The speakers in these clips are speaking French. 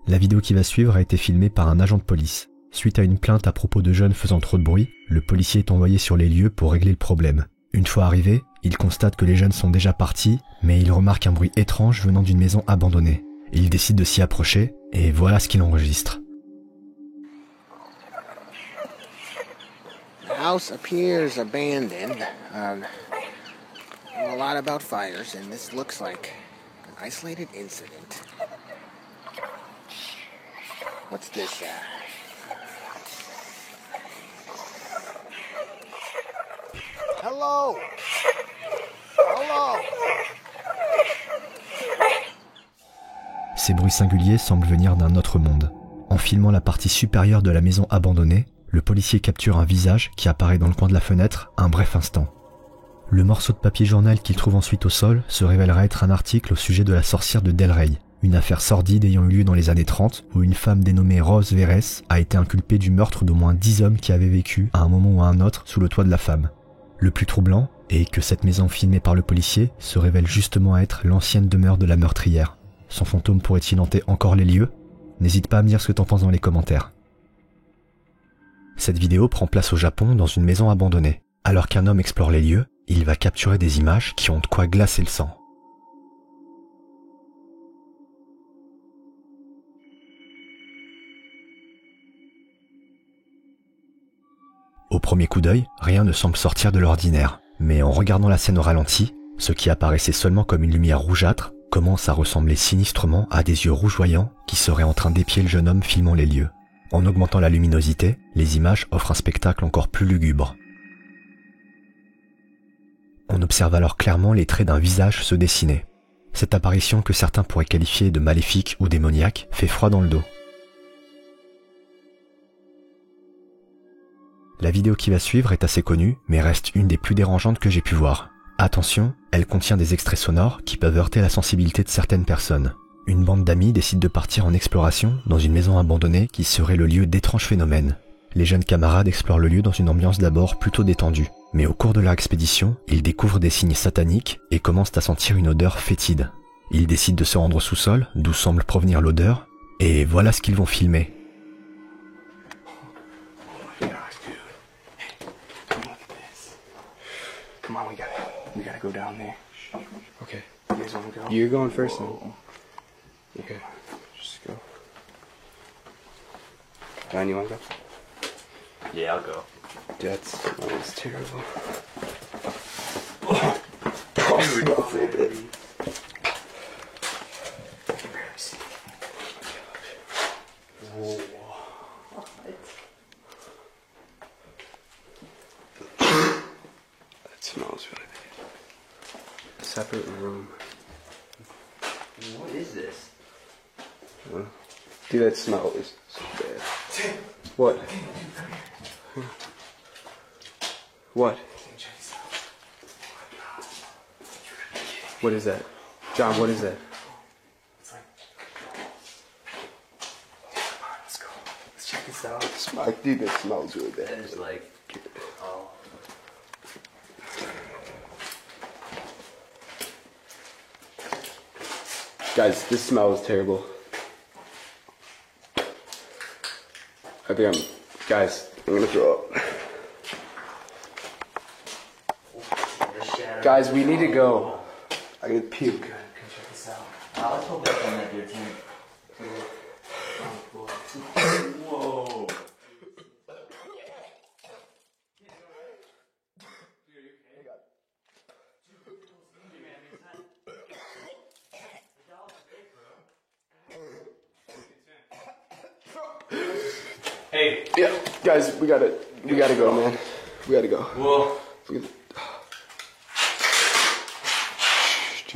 La vidéo qui va suivre a été filmée par un agent de police. Suite à une plainte à propos de jeunes faisant trop de bruit, le policier est envoyé sur les lieux pour régler le problème. Une fois arrivé, il constate que les jeunes sont déjà partis, mais il remarque un bruit étrange venant d'une maison abandonnée. Il décide de s'y approcher, et voilà ce qu'il enregistre. The house appears abandoned. A lot about fires, and this looks like an isolated incident. What's this? Hello? Hello? Ces bruits singuliers semblent venir d'un autre monde. En filmant la partie supérieure de la maison abandonnée, le policier capture un visage qui apparaît dans le coin de la fenêtre un bref instant. Le morceau de papier journal qu'il trouve ensuite au sol se révélera être un article au sujet de la sorcière de Delray, une affaire sordide ayant eu lieu dans les années 30 où une femme dénommée Rose Verres a été inculpée du meurtre d'au moins 10 hommes qui avaient vécu à un moment ou à un autre sous le toit de la femme. Le plus troublant est que cette maison filmée par le policier se révèle justement être l'ancienne demeure de la meurtrière. Son fantôme pourrait-il hanter encore les lieux? N'hésite pas à me dire ce que t'en penses dans les commentaires. Cette vidéo prend place au Japon dans une maison abandonnée. Alors qu'un homme explore les lieux, il va capturer des images qui ont de quoi glacer le sang. Au premier coup d'œil, rien ne semble sortir de l'ordinaire. Mais en regardant la scène au ralenti, ce qui apparaissait seulement comme une lumière rougeâtre commence à ressembler sinistrement à des yeux rougeoyants qui seraient en train d'épier le jeune homme filmant les lieux. En augmentant la luminosité, les images offrent un spectacle encore plus lugubre. On observe alors clairement les traits d'un visage se dessiner. Cette apparition que certains pourraient qualifier de maléfique ou démoniaque fait froid dans le dos. La vidéo qui va suivre est assez connue, mais reste une des plus dérangeantes que j'ai pu voir. Attention, elle contient des extraits sonores qui peuvent heurter la sensibilité de certaines personnes. Une bande d'amis décide de partir en exploration dans une maison abandonnée qui serait le lieu d'étranges phénomènes. Les jeunes camarades explorent le lieu dans une ambiance d'abord plutôt détendue. Mais au cours de leur expédition, ils découvrent des signes sataniques et commencent à sentir une odeur fétide. Ils décident de se rendre au sous-sol, d'où semble provenir l'odeur, et voilà ce qu'ils vont filmer. Come on, we gotta go down there. Okay. You guys wanna go? You're going first then. Okay. Just go. Ryan, you wanna go? Yeah, I'll go. That smells terrible. That smells really bad. Separate room. What is this? Dude, that smell is so bad. What? What? What is that? John, what is that? Let's go. Let's check this out. Dude, that smells really bad. That is like, oh. Guys, this smell is terrible. I think guys, I'm gonna throw up. Guys, we need to go. I gotta puke. Good, come check this out. Let's hope that's on that dude too. Whoa. Hey. Yeah, guys, we gotta go, man. We gotta go. Whoa. Do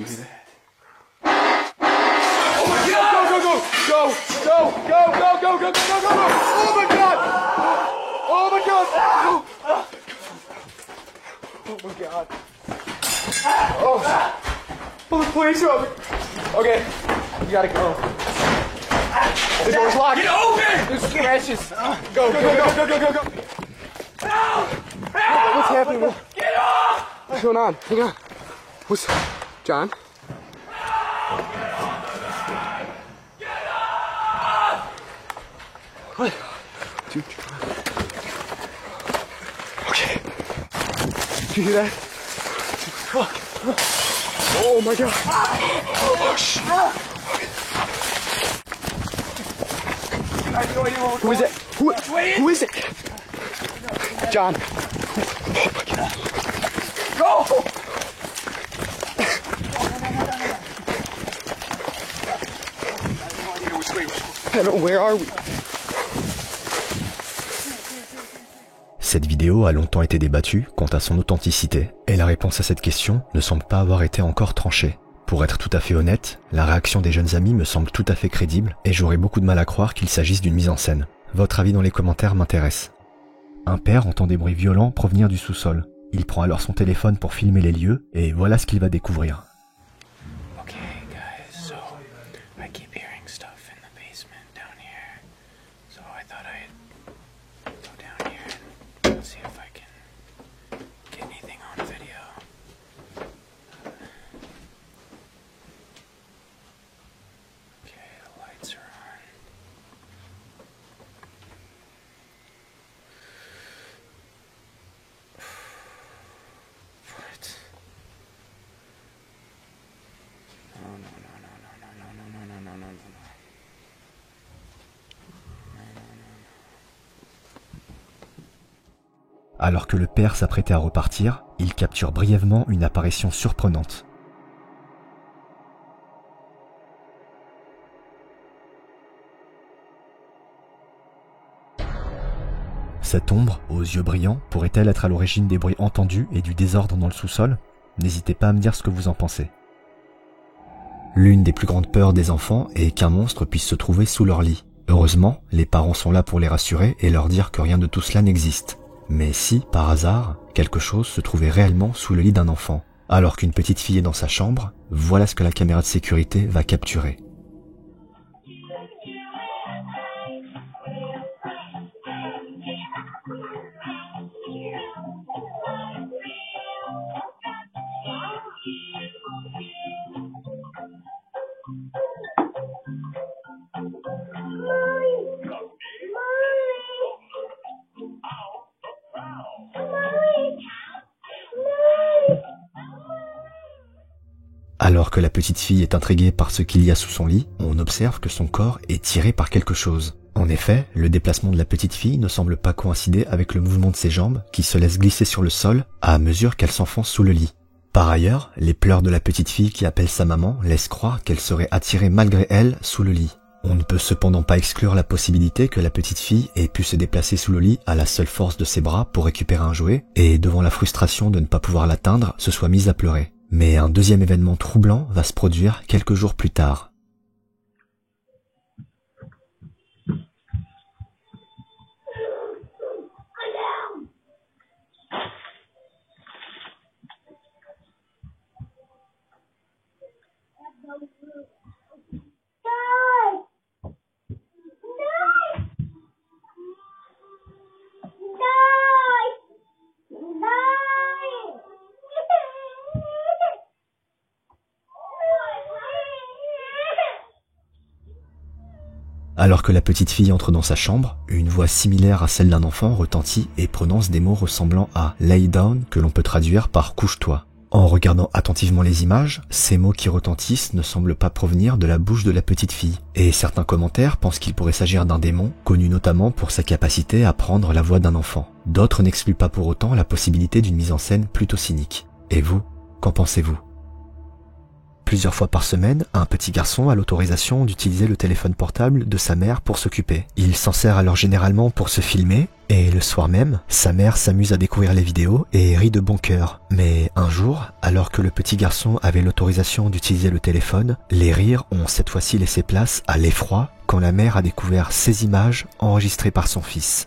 you hear that? Oh my God! Go! Oh my God! Oh my God! Oh my God! Oh, the police are over. Okay, we gotta go. The door's locked. Get open! There's scratches. Go. What's happening? Get off! What's going on? Hang on. What's... John? What? Dude. Okay. Did you hear that? Oh my god. Oh shit. Who is it? Who is it? John. Oh my god. Go! Hello, where are we? Cette vidéo a longtemps été débattue quant à son authenticité, et la réponse à cette question ne semble pas avoir été encore tranchée. Pour être tout à fait honnête, la réaction des jeunes amis me semble tout à fait crédible, et j'aurais beaucoup de mal à croire qu'il s'agisse d'une mise en scène. Votre avis dans les commentaires m'intéresse. Un père entend des bruits violents provenir du sous-sol. Il prend alors son téléphone pour filmer les lieux, et voilà ce qu'il va découvrir. Okay, guys, so I keep hearing stuff in the basement down here. So I thought I'd go down here and see if I can get anything on video. Okay, the lights are on. What? No. Alors que le père s'apprêtait à repartir, il capture brièvement une apparition surprenante. Cette ombre, aux yeux brillants, pourrait-elle être à l'origine des bruits entendus et du désordre dans le sous-sol? N'hésitez pas à me dire ce que vous en pensez. L'une des plus grandes peurs des enfants est qu'un monstre puisse se trouver sous leur lit. Heureusement, les parents sont là pour les rassurer et leur dire que rien de tout cela n'existe. Mais si, par hasard, quelque chose se trouvait réellement sous le lit d'un enfant, alors qu'une petite fille est dans sa chambre, voilà ce que la caméra de sécurité va capturer. Alors que la petite fille est intriguée par ce qu'il y a sous son lit, on observe que son corps est tiré par quelque chose. En effet, le déplacement de la petite fille ne semble pas coïncider avec le mouvement de ses jambes qui se laissent glisser sur le sol à mesure qu'elle s'enfonce sous le lit. Par ailleurs, les pleurs de la petite fille qui appelle sa maman laissent croire qu'elle serait attirée malgré elle sous le lit. On ne peut cependant pas exclure la possibilité que la petite fille ait pu se déplacer sous le lit à la seule force de ses bras pour récupérer un jouet et, devant la frustration de ne pas pouvoir l'atteindre, se soit mise à pleurer. Mais un deuxième événement troublant va se produire quelques jours plus tard. Alors que la petite fille entre dans sa chambre, une voix similaire à celle d'un enfant retentit et prononce des mots ressemblant à « lay down » que l'on peut traduire par « couche-toi ». En regardant attentivement les images, ces mots qui retentissent ne semblent pas provenir de la bouche de la petite fille, et certains commentaires pensent qu'il pourrait s'agir d'un démon, connu notamment pour sa capacité à prendre la voix d'un enfant. D'autres n'excluent pas pour autant la possibilité d'une mise en scène plutôt cynique. Et vous, qu'en pensez-vous ? Plusieurs fois par semaine, un petit garçon a l'autorisation d'utiliser le téléphone portable de sa mère pour s'occuper. Il s'en sert alors généralement pour se filmer, et le soir même, sa mère s'amuse à découvrir les vidéos et rit de bon cœur. Mais un jour, alors que le petit garçon avait l'autorisation d'utiliser le téléphone, les rires ont cette fois-ci laissé place à l'effroi quand la mère a découvert ces images enregistrées par son fils.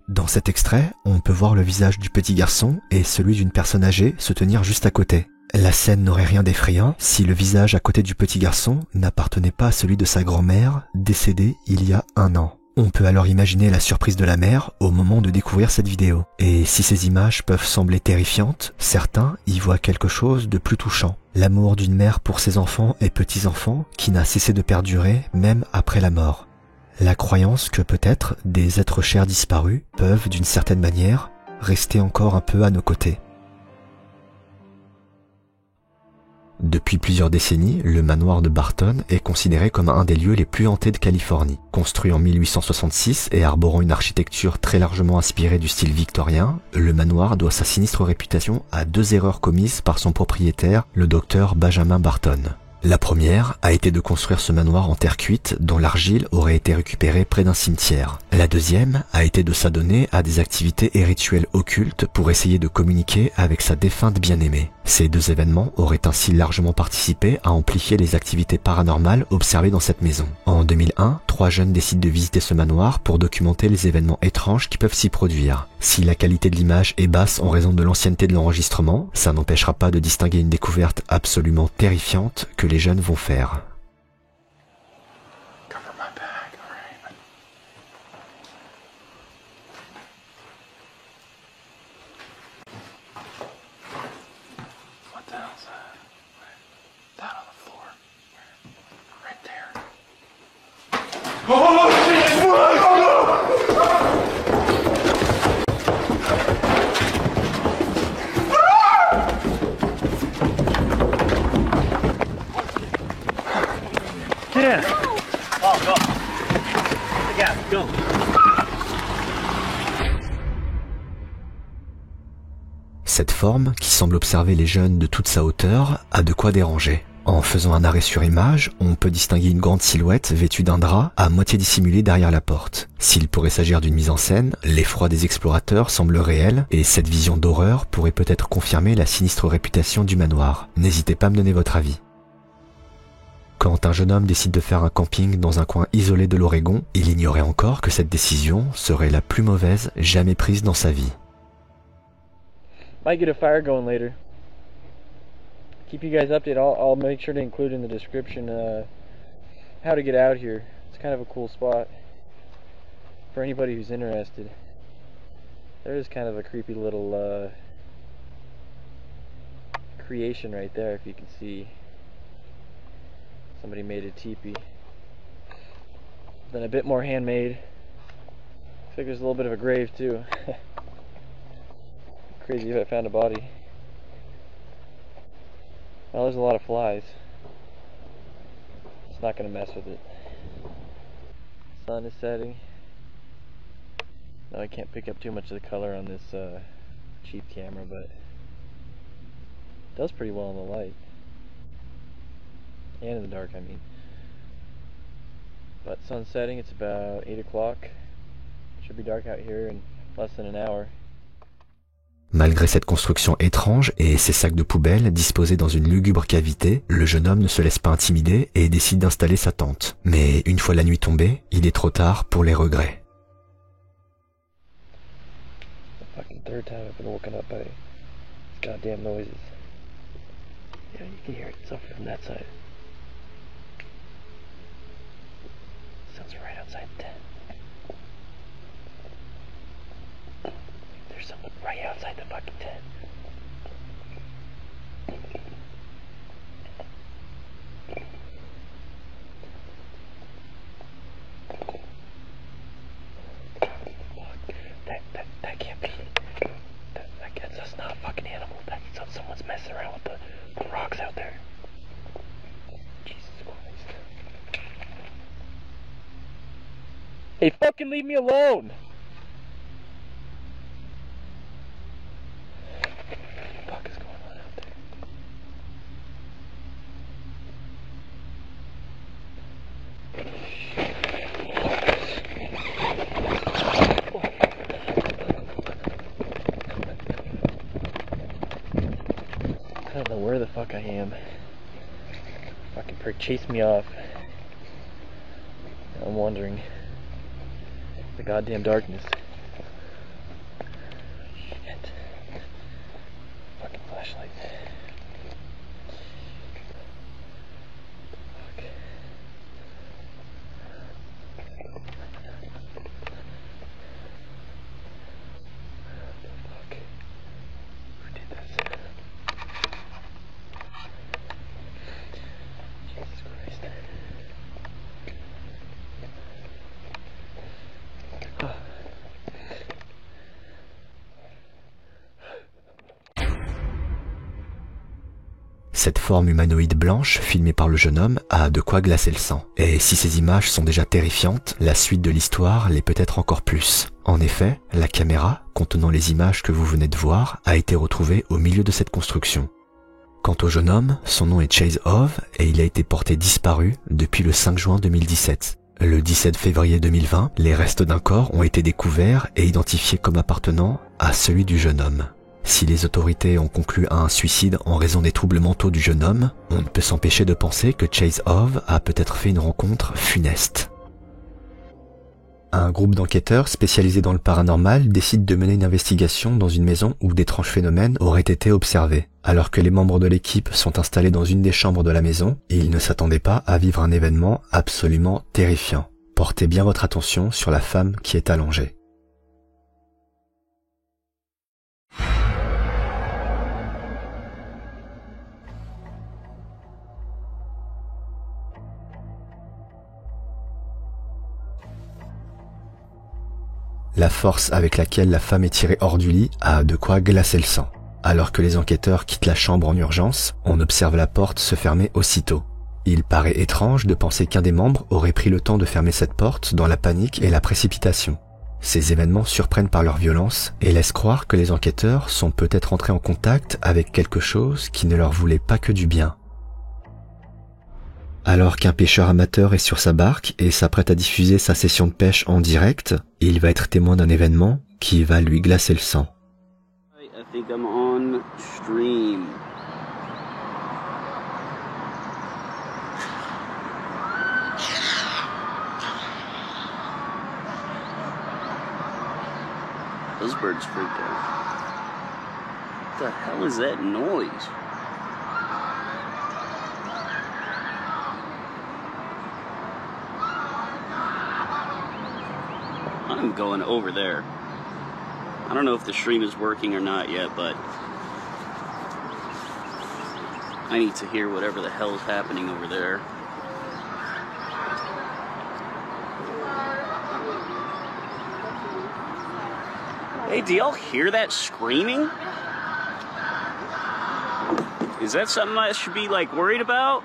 Dans cet extrait, on peut voir le visage du petit garçon et celui d'une personne âgée se tenir juste à côté. La scène n'aurait rien d'effrayant si le visage à côté du petit garçon n'appartenait pas à celui de sa grand-mère, décédée il y a 1 an. On peut alors imaginer la surprise de la mère au moment de découvrir cette vidéo. Et si ces images peuvent sembler terrifiantes, certains y voient quelque chose de plus touchant. L'amour d'une mère pour ses enfants et petits-enfants qui n'a cessé de perdurer même après la mort. La croyance que peut-être des êtres chers disparus peuvent, d'une certaine manière, rester encore un peu à nos côtés. Depuis plusieurs décennies, le manoir de Barton est considéré comme un des lieux les plus hantés de Californie. Construit en 1866 et arborant une architecture très largement inspirée du style victorien, le manoir doit sa sinistre réputation à 2 erreurs commises par son propriétaire, le docteur Benjamin Barton. La première a été de construire ce manoir en terre cuite dont l'argile aurait été récupérée près d'un cimetière. La deuxième a été de s'adonner à des activités et rituels occultes pour essayer de communiquer avec sa défunte bien-aimée. Ces 2 événements auraient ainsi largement participé à amplifier les activités paranormales observées dans cette maison. En 2001, 3 jeunes décident de visiter ce manoir pour documenter les événements étranges qui peuvent s'y produire. Si la qualité de l'image est basse en raison de l'ancienneté de l'enregistrement, ça n'empêchera pas de distinguer une découverte absolument terrifiante que les jeunes vont faire. Cover my back, alright. What the hell's that? That on the floor. Right there. Oh shit! Oh no! Get in. Oh, go. Yeah, go. Cette forme, qui semble observer les jeunes de toute sa hauteur, a de quoi déranger. En faisant un arrêt sur image, on peut distinguer une grande silhouette vêtue d'un drap à moitié dissimulée derrière la porte. S'il pourrait s'agir d'une mise en scène, l'effroi des explorateurs semble réel et cette vision d'horreur pourrait peut-être confirmer la sinistre réputation du manoir. N'hésitez pas à me donner votre avis. Quand un jeune homme décide de faire un camping dans un coin isolé de l'Oregon, il ignorait encore que cette décision serait la plus mauvaise jamais prise dans sa vie. Might get a fire going later. Keep you guys updated. I'll make sure to include in the description how to get out here. It's kind of a cool spot for anybody who's interested. There is kind of a creepy little creation right there, if you can see. Somebody made a teepee. Then a bit more handmade. Looks like there's a little bit of a grave too. Crazy if I found a body. Well, there's a lot of flies. It's not gonna mess with it. Sun is setting. Now I can't pick up too much of the color on this cheap camera, but it does pretty well in the light. And in the dark, I mean. But sun's setting, it's about 8 o'clock. Should be dark out here in less than an hour. Malgré cette construction étrange et ces sacs de poubelle disposés dans une lugubre cavité, le jeune homme ne se laisse pas intimider et décide d'installer sa tente. Mais une fois la nuit tombée, il est trop tard pour les regrets. The fucking third time I've been woken up by these goddamn noises. Yeah, you can hear it. It's up from that side. Sounds right outside the tent. There's someone right outside the fucking tent. Fuck. That can't be. That's not a fucking animal. That's someone's messing around with the rocks out there. Jesus Christ. Hey, fucking leave me alone! What the fuck is going on out there? I don't know where the fuck I am. Fucking prick chased me off. Now I'm wondering. The goddamn darkness. Shit. Fucking flashlight. Fuck. Cette forme humanoïde blanche, filmée par le jeune homme, a de quoi glacer le sang. Et si ces images sont déjà terrifiantes, la suite de l'histoire l'est peut-être encore plus. En effet, la caméra, contenant les images que vous venez de voir, a été retrouvée au milieu de cette construction. Quant au jeune homme, son nom est Chase Hove et il a été porté disparu depuis le 5 juin 2017. Le 17 février 2020, les restes d'un corps ont été découverts et identifiés comme appartenant à celui du jeune homme. Si les autorités ont conclu à un suicide en raison des troubles mentaux du jeune homme, on ne peut s'empêcher de penser que Chase Hove a peut-être fait une rencontre funeste. Un groupe d'enquêteurs spécialisés dans le paranormal décide de mener une investigation dans une maison où d'étranges phénomènes auraient été observés. Alors que les membres de l'équipe sont installés dans une des chambres de la maison, ils ne s'attendaient pas à vivre un événement absolument terrifiant. Portez bien votre attention sur la femme qui est allongée. La force avec laquelle la femme est tirée hors du lit a de quoi glacer le sang. Alors que les enquêteurs quittent la chambre en urgence, on observe la porte se fermer aussitôt. Il paraît étrange de penser qu'un des membres aurait pris le temps de fermer cette porte dans la panique et la précipitation. Ces événements surprennent par leur violence et laissent croire que les enquêteurs sont peut-être entrés en contact avec quelque chose qui ne leur voulait pas que du bien. Alors qu'un pêcheur amateur est sur sa barque et s'apprête à diffuser sa session de pêche en direct, il va être témoin d'un événement qui va lui glacer le sang. I think I'm on stream. Those birds freaked out. What the hell is that noise? I'm going over there. I don't know if the stream is working or not yet, but I need to hear whatever the hell is happening over there. Hey, do y'all hear that screaming? Is that something I should be, like, worried about?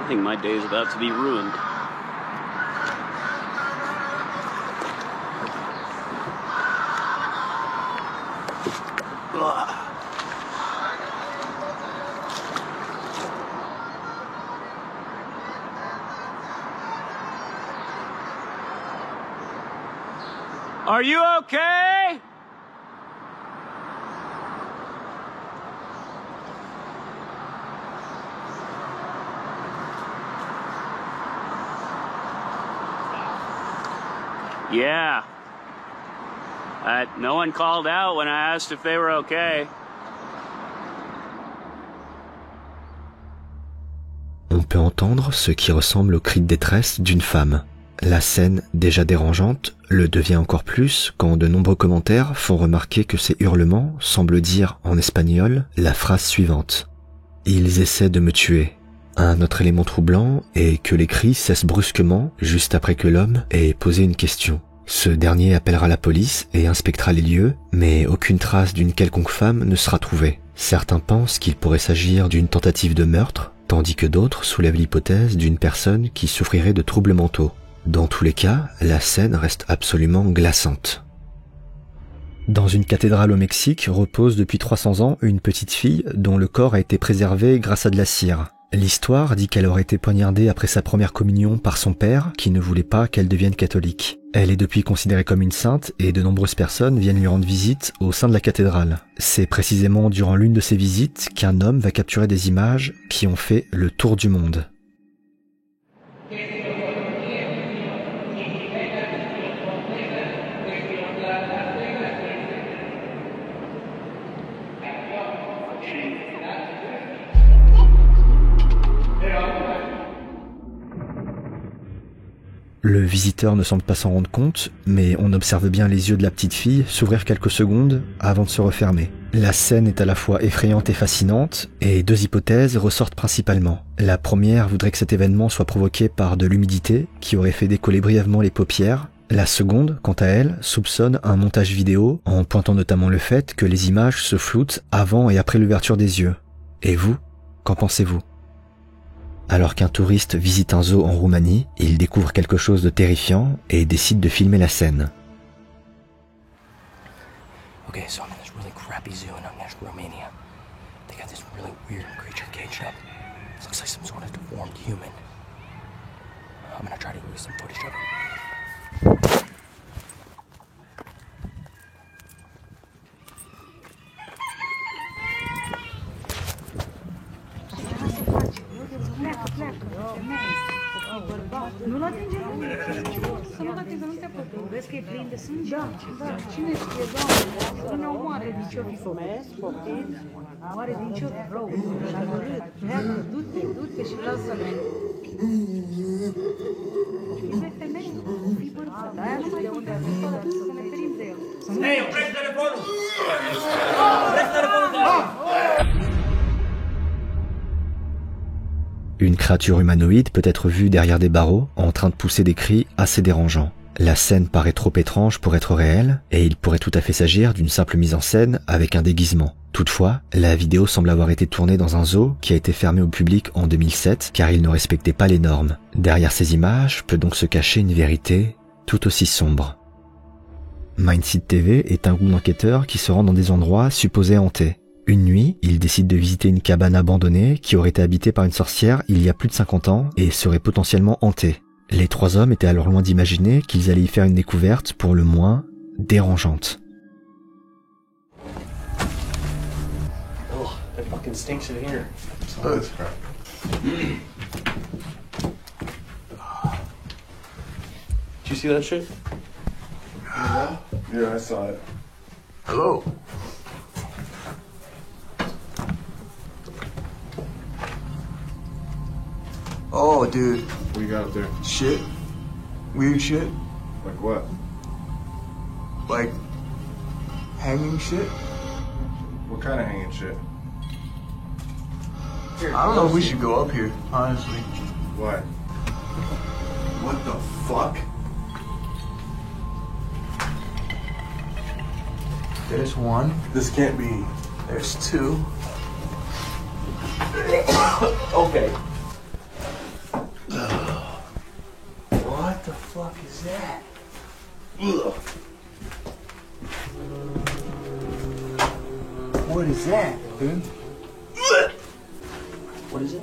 I think my day is about to be ruined. Ugh. Are you okay? Yeah. No one called out when I asked if they were okay. On peut entendre ce qui ressemble au cri de détresse d'une femme. La scène, déjà dérangeante, le devient encore plus quand de nombreux commentaires font remarquer que ces hurlements semblent dire en espagnol la phrase suivante. « Ils essaient de me tuer ». Un autre élément troublant est que les cris cessent brusquement juste après que l'homme ait posé une question. Ce dernier appellera la police et inspectera les lieux, mais aucune trace d'une quelconque femme ne sera trouvée. Certains pensent qu'il pourrait s'agir d'une tentative de meurtre, tandis que d'autres soulèvent l'hypothèse d'une personne qui souffrirait de troubles mentaux. Dans tous les cas, la scène reste absolument glaçante. Dans une cathédrale au Mexique repose depuis 300 ans une petite fille dont le corps a été préservé grâce à de la cire. L'histoire dit qu'elle aurait été poignardée après sa première communion par son père qui ne voulait pas qu'elle devienne catholique. Elle est depuis considérée comme une sainte et de nombreuses personnes viennent lui rendre visite au sein de la cathédrale. C'est précisément durant l'une de ces visites qu'un homme va capturer des images qui ont fait le tour du monde. Le visiteur ne semble pas s'en rendre compte, mais on observe bien les yeux de la petite fille s'ouvrir quelques secondes avant de se refermer. La scène est à la fois effrayante et fascinante, et deux hypothèses ressortent principalement. La première voudrait que cet événement soit provoqué par de l'humidité qui aurait fait décoller brièvement les paupières. La seconde, quant à elle, soupçonne un montage vidéo en pointant notamment le fait que les images se floutent avant et après l'ouverture des yeux. Et vous, qu'en pensez-vous ? Alors qu'un touriste visite un zoo en Roumanie, il découvre quelque chose de terrifiant et décide de filmer la scène. Okay, so I'm in this really crappy zoo in Unest, Romania. They got this really weird creature caged up. It looks like some sort of deformed human. I'm gonna try to use some footage of it. Nu-l atinge să nu-l atingă, nu te apucă. Vezi că e plin de sânge? Da. Cine știe, Doamne? Să nu ne omoare din ce-o fi făcut. Oare din ce-o fi rău? Și-a hărât. Pleacă, du-te și lasă-ne. Fii femeie, fii bărbat. Aia nu mai unde avem să ne ferim de el. Hei, oprește telefonul! Oprește telefonul! Une créature humanoïde peut être vue derrière des barreaux, en train de pousser des cris assez dérangeants. La scène paraît trop étrange pour être réelle, et il pourrait tout à fait s'agir d'une simple mise en scène avec un déguisement. Toutefois, la vidéo semble avoir été tournée dans un zoo qui a été fermé au public en 2007 car il ne respectait pas les normes. Derrière ces images peut donc se cacher une vérité tout aussi sombre. Mindseed TV est un groupe d'enquêteurs qui se rend dans des endroits supposés hantés. Une nuit, ils décident de visiter une cabane abandonnée qui aurait été habitée par une sorcière il y a plus de 50 ans et serait potentiellement hantée. Les trois hommes étaient alors loin d'imaginer qu'ils allaient y faire une découverte pour le moins dérangeante. Oh, that fucking stinks in here. Did you see that shit? Yeah, I saw it. Hello. Oh, dude. What you got up there? Shit. Weird shit. Like what? Like hanging shit? What kind of hanging shit? I don't know if we should go up here, honestly. Why? What the fuck? There's one. This can't be. There's two. Okay. What the fuck is that? Ugh. What is that, dude? What is it?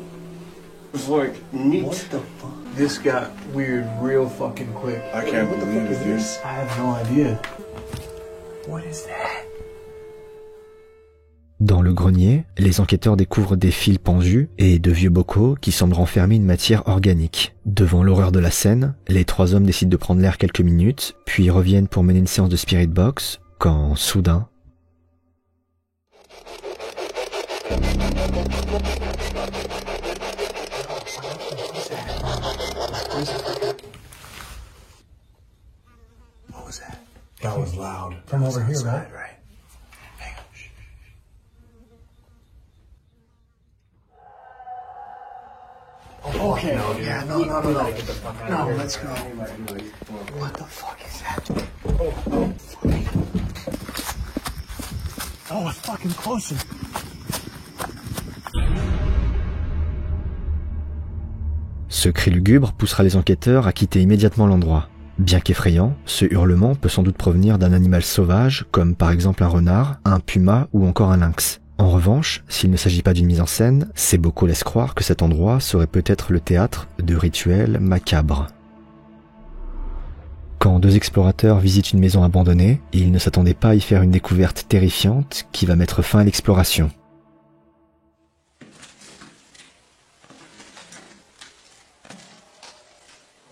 It's like meat. What the fuck? This got weird real fucking quick. I can't believe it, dude. I have no idea. What is that? Dans le grenier, les enquêteurs découvrent des fils pendus et de vieux bocaux qui semblent renfermer une matière organique. Devant l'horreur de la scène, les trois hommes décident de prendre l'air quelques minutes, puis reviennent pour mener une séance de spirit box, quand, soudain... What was that? That was loud. From over here, right? Hang on. Shh. Okay. No, yeah, no. No, let's go. What the fuck is that? Oh, it's fucking closer. Ce cri lugubre poussera les enquêteurs à quitter immédiatement l'endroit. Bien qu'effrayant, ce hurlement peut sans doute provenir d'un animal sauvage, comme par exemple un renard, un puma ou encore un lynx. En revanche, s'il ne s'agit pas d'une mise en scène, ces bocaux laissent croire que cet endroit serait peut-être le théâtre de rituels macabres. Quand deux explorateurs visitent une maison abandonnée, ils ne s'attendaient pas à y faire une découverte terrifiante qui va mettre fin à l'exploration.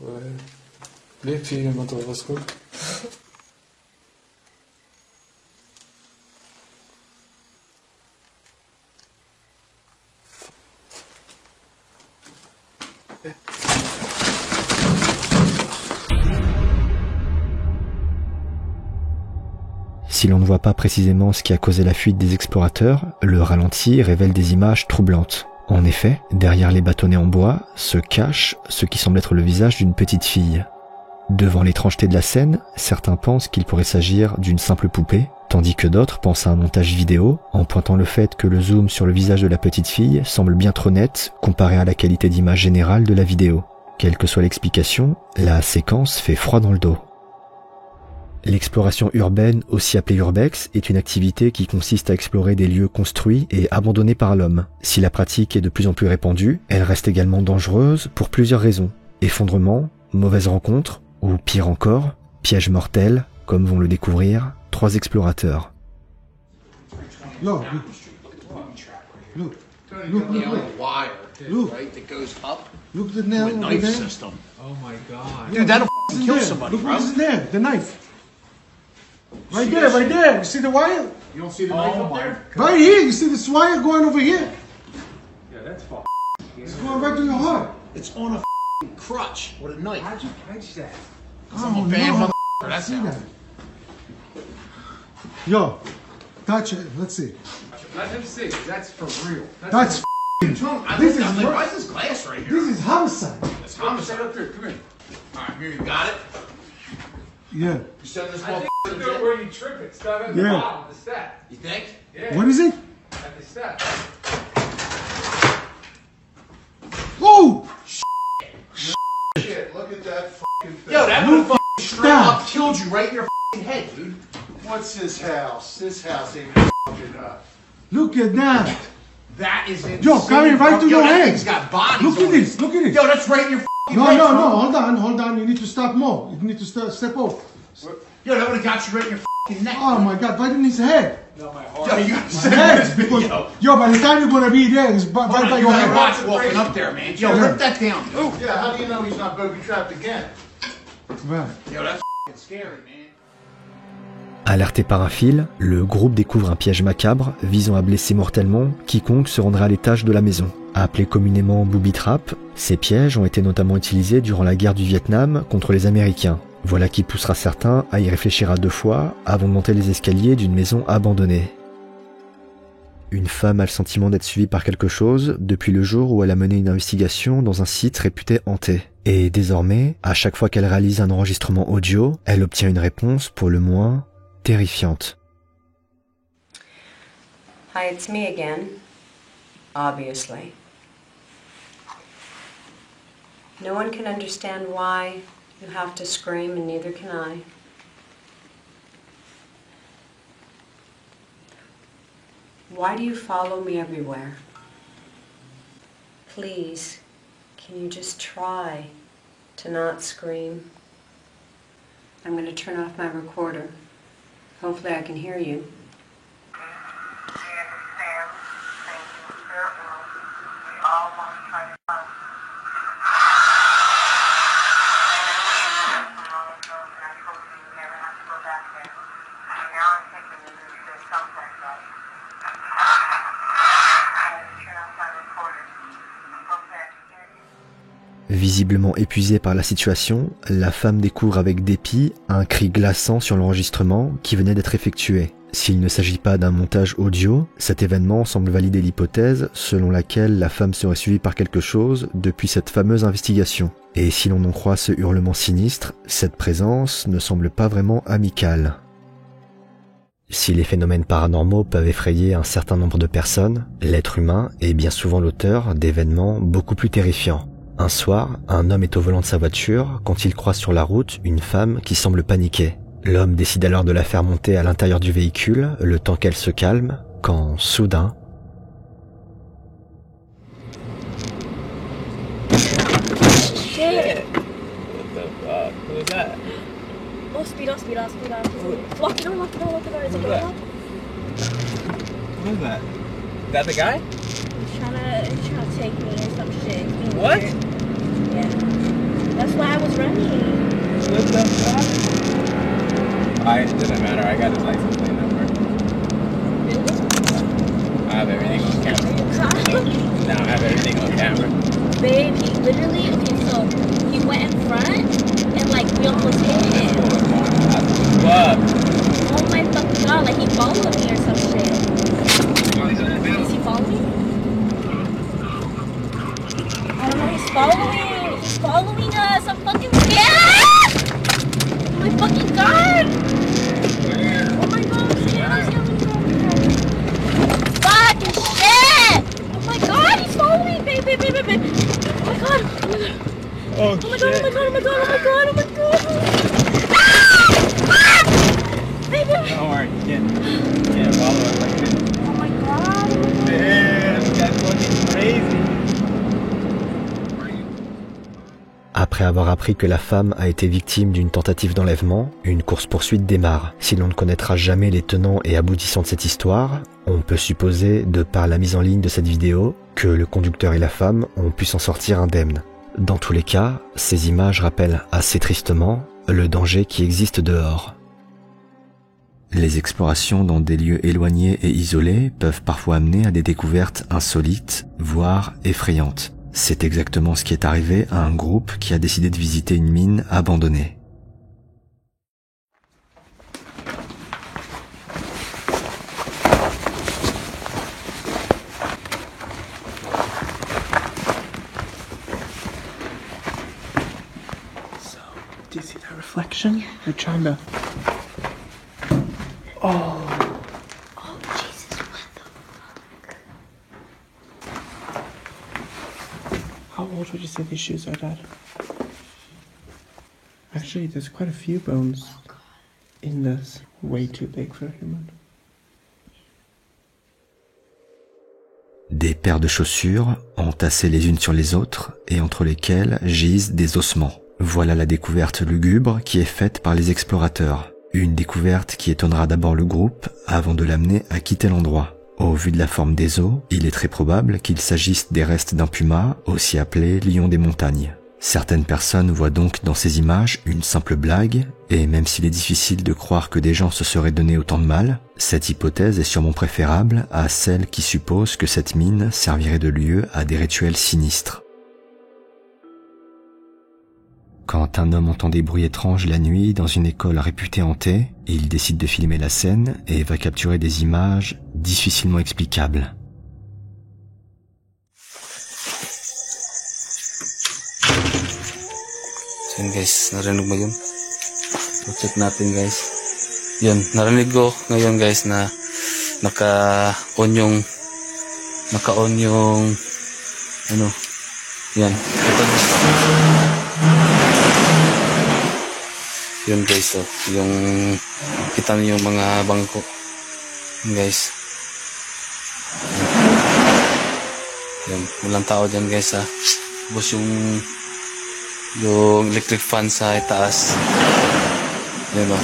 Ouais. Les filles, maintenant, on va se rendre. Si l'on ne voit pas précisément ce qui a causé la fuite des explorateurs, le ralenti révèle des images troublantes. En effet, derrière les bâtonnets en bois se cache ce qui semble être le visage d'une petite fille. Devant l'étrangeté de la scène, certains pensent qu'il pourrait s'agir d'une simple poupée, tandis que d'autres pensent à un montage vidéo, en pointant le fait que le zoom sur le visage de la petite fille semble bien trop net comparé à la qualité d'image générale de la vidéo. Quelle que soit l'explication, la séquence fait froid dans le dos. L'exploration urbaine, aussi appelée urbex, est une activité qui consiste à explorer des lieux construits et abandonnés par l'homme. Si la pratique est de plus en plus répandue, elle reste également dangereuse pour plusieurs raisons. Effondrement, mauvaises rencontres, ou pire encore, piège mortel, comme vont le découvrir 3 explorateurs. Yo, look, look the nail over there. System. Oh my God. Dude, that'll kill somebody, Look bro. what is there, the knife. Right there. You see the wire? You don't see the knife up there? Right here, you see this wire going over here? Yeah, that's fucking. It's going right through your heart. It's on a crutch with a knife. How'd you catch that? I'm a bad motherfucker. That's see how. that. Yo, touch it. Let's see. Let him see. That's for real. That's This is why is this glass right here? This is homicide. It's homicide up there. Come here. All right, here you got it. Yeah. You setting this I think motherfucker? you know where you trip it. Stop at the Yeah. bottom of the step. You think? Yeah. What is it? At the step. Oh! Shit, look at that fucking thing. Yo, that would fucking straight up killed you right in your fucking head, dude. What's this house? This house ain't fucking up. Look at that. That is insane. Yo, coming right through Yo, your that head. thing's got bodies Look at on this. it. Look at this. Yo, that's right in your fucking No, head. no, bro. no. Hold on. You need to stop more. You need to step off. Yo, that would have got you right in your fucking neck. Oh my God, right in his head. No, my heart. Yo, you gotta His send head. this video. Yo, by the time you're gonna be there, it's right by You your gotta head. watch walking up there, man. Yo, rip that down. Ooh. Yeah, how do you know he's not booby trapped again? Right. Yo, that's fucking scary, man. Alerté par un fil, le groupe découvre un piège macabre visant à blesser mortellement quiconque se rendrait à l'étage de la maison. Appelé communément booby trap, ces pièges ont été notamment utilisés durant la guerre du Vietnam contre les Américains. Voilà qui poussera certains à y réfléchir à 2 fois avant de monter les escaliers d'une maison abandonnée. Une femme a le sentiment d'être suivie par quelque chose depuis le jour où elle a mené une investigation dans un site réputé hanté. Et désormais, à chaque fois qu'elle réalise un enregistrement audio, elle obtient une réponse pour le moins terrifiante. Hi, it's me again. Obviously. No one can understand why you have to scream, and neither can I. Why do you follow me everywhere? Please, can you just try to not scream? I'm going to turn off my recorder. Hopefully I can hear you. Visiblement épuisée par la situation, la femme découvre avec dépit un cri glaçant sur l'enregistrement qui venait d'être effectué. S'il ne s'agit pas d'un montage audio, cet événement semble valider l'hypothèse selon laquelle la femme serait suivie par quelque chose depuis cette fameuse investigation. Et si l'on en croit ce hurlement sinistre, cette présence ne semble pas vraiment amicale. Si les phénomènes paranormaux peuvent effrayer un certain nombre de personnes, l'être humain est bien souvent l'auteur d'événements beaucoup plus terrifiants. Un soir, un homme est au volant de sa voiture quand il croise sur la route une femme qui semble paniquer. L'homme décide alors de la faire monter à l'intérieur du véhicule, le temps qu'elle se calme, quand, soudain... Shit! What the fuck? Who is that? Oh, speed up. Lock the door, Is it door? Who is that? Is that the guy? He's trying to take me and some shit. He's being What? weird. Yeah. That's why I was running. What the fuck? It doesn't matter. I got his license plate number. I have everything on camera. Now I have everything on camera. Babe, he literally, so he went in front and like we almost hit him. Fuck. Oh my fucking God. following me or some shit. Is he following me? I don't know, he's following us. I'm fucking scared! Oh my fucking god! Oh my god, I'm scared. Fucking shit! Oh my god, he's following me! Babe. Oh my god, oh my god. Oh my god, oh my god, oh my god, oh my god, oh my god. Ah! Baby. Don't worry, can't follow us like this. Oh my god. Man, this guy's fucking crazy. Après avoir appris que la femme a été victime d'une tentative d'enlèvement, une course-poursuite démarre. Si l'on ne connaîtra jamais les tenants et aboutissants de cette histoire, on peut supposer, de par la mise en ligne de cette vidéo, que le conducteur et la femme ont pu s'en sortir indemnes. Dans tous les cas, ces images rappellent assez tristement le danger qui existe dehors. Les explorations dans des lieux éloignés et isolés peuvent parfois amener à des découvertes insolites, voire effrayantes. C'est exactement ce qui est arrivé à un groupe qui a décidé de visiter une mine abandonnée. So, do you see that reflection? They're trying to... Oh. How old would you say these shoes are, Dad? Actually, there's quite a few bones in this. Way too big for a human. Des paires de chaussures, entassées les unes sur les autres, et entre lesquelles gisent des ossements. Voilà la découverte lugubre qui est faite par les explorateurs. Une découverte qui étonnera d'abord le groupe avant de l'amener à quitter l'endroit. Au vu de la forme des os, il est très probable qu'il s'agisse des restes d'un puma, aussi appelé lion des montagnes. Certaines personnes voient donc dans ces images une simple blague, et même s'il est difficile de croire que des gens se seraient donné autant de mal, cette hypothèse est sûrement préférable à celle qui suppose que cette mine servirait de lieu à des rituels sinistres. Quand un homme entend des bruits étranges la nuit dans une école réputée hantée, il décide de filmer la scène et va capturer des images difficilement explicables. So yun guys, narinig mo yun? So check natin guys. Yun, narinig ko ngayon guys na naka-on yung ano, yan. Yun guys, so yung kita niyo yung mga bangko. Yun guys. Yan, walang tao dyan guys ha. Tapos yung electric fan sa itaas. Yan o.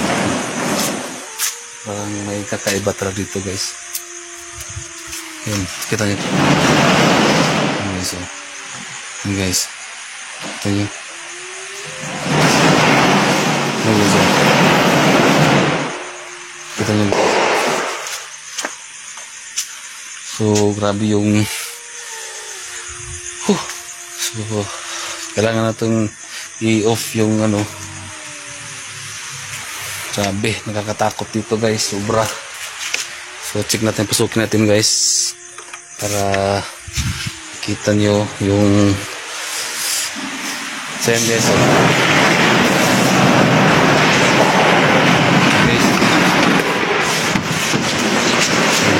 Parang may kakaiba talaga dito guys. Yan, kita niyo. Yan guys, so. Yan guys. Kita niyo. Kita nyo. So grabe yung so kailangan natin i-off yung ano. Grabe, nakakatakot dito guys, sobra. So check natin, pasukin natin guys para kita nyo yung same guys.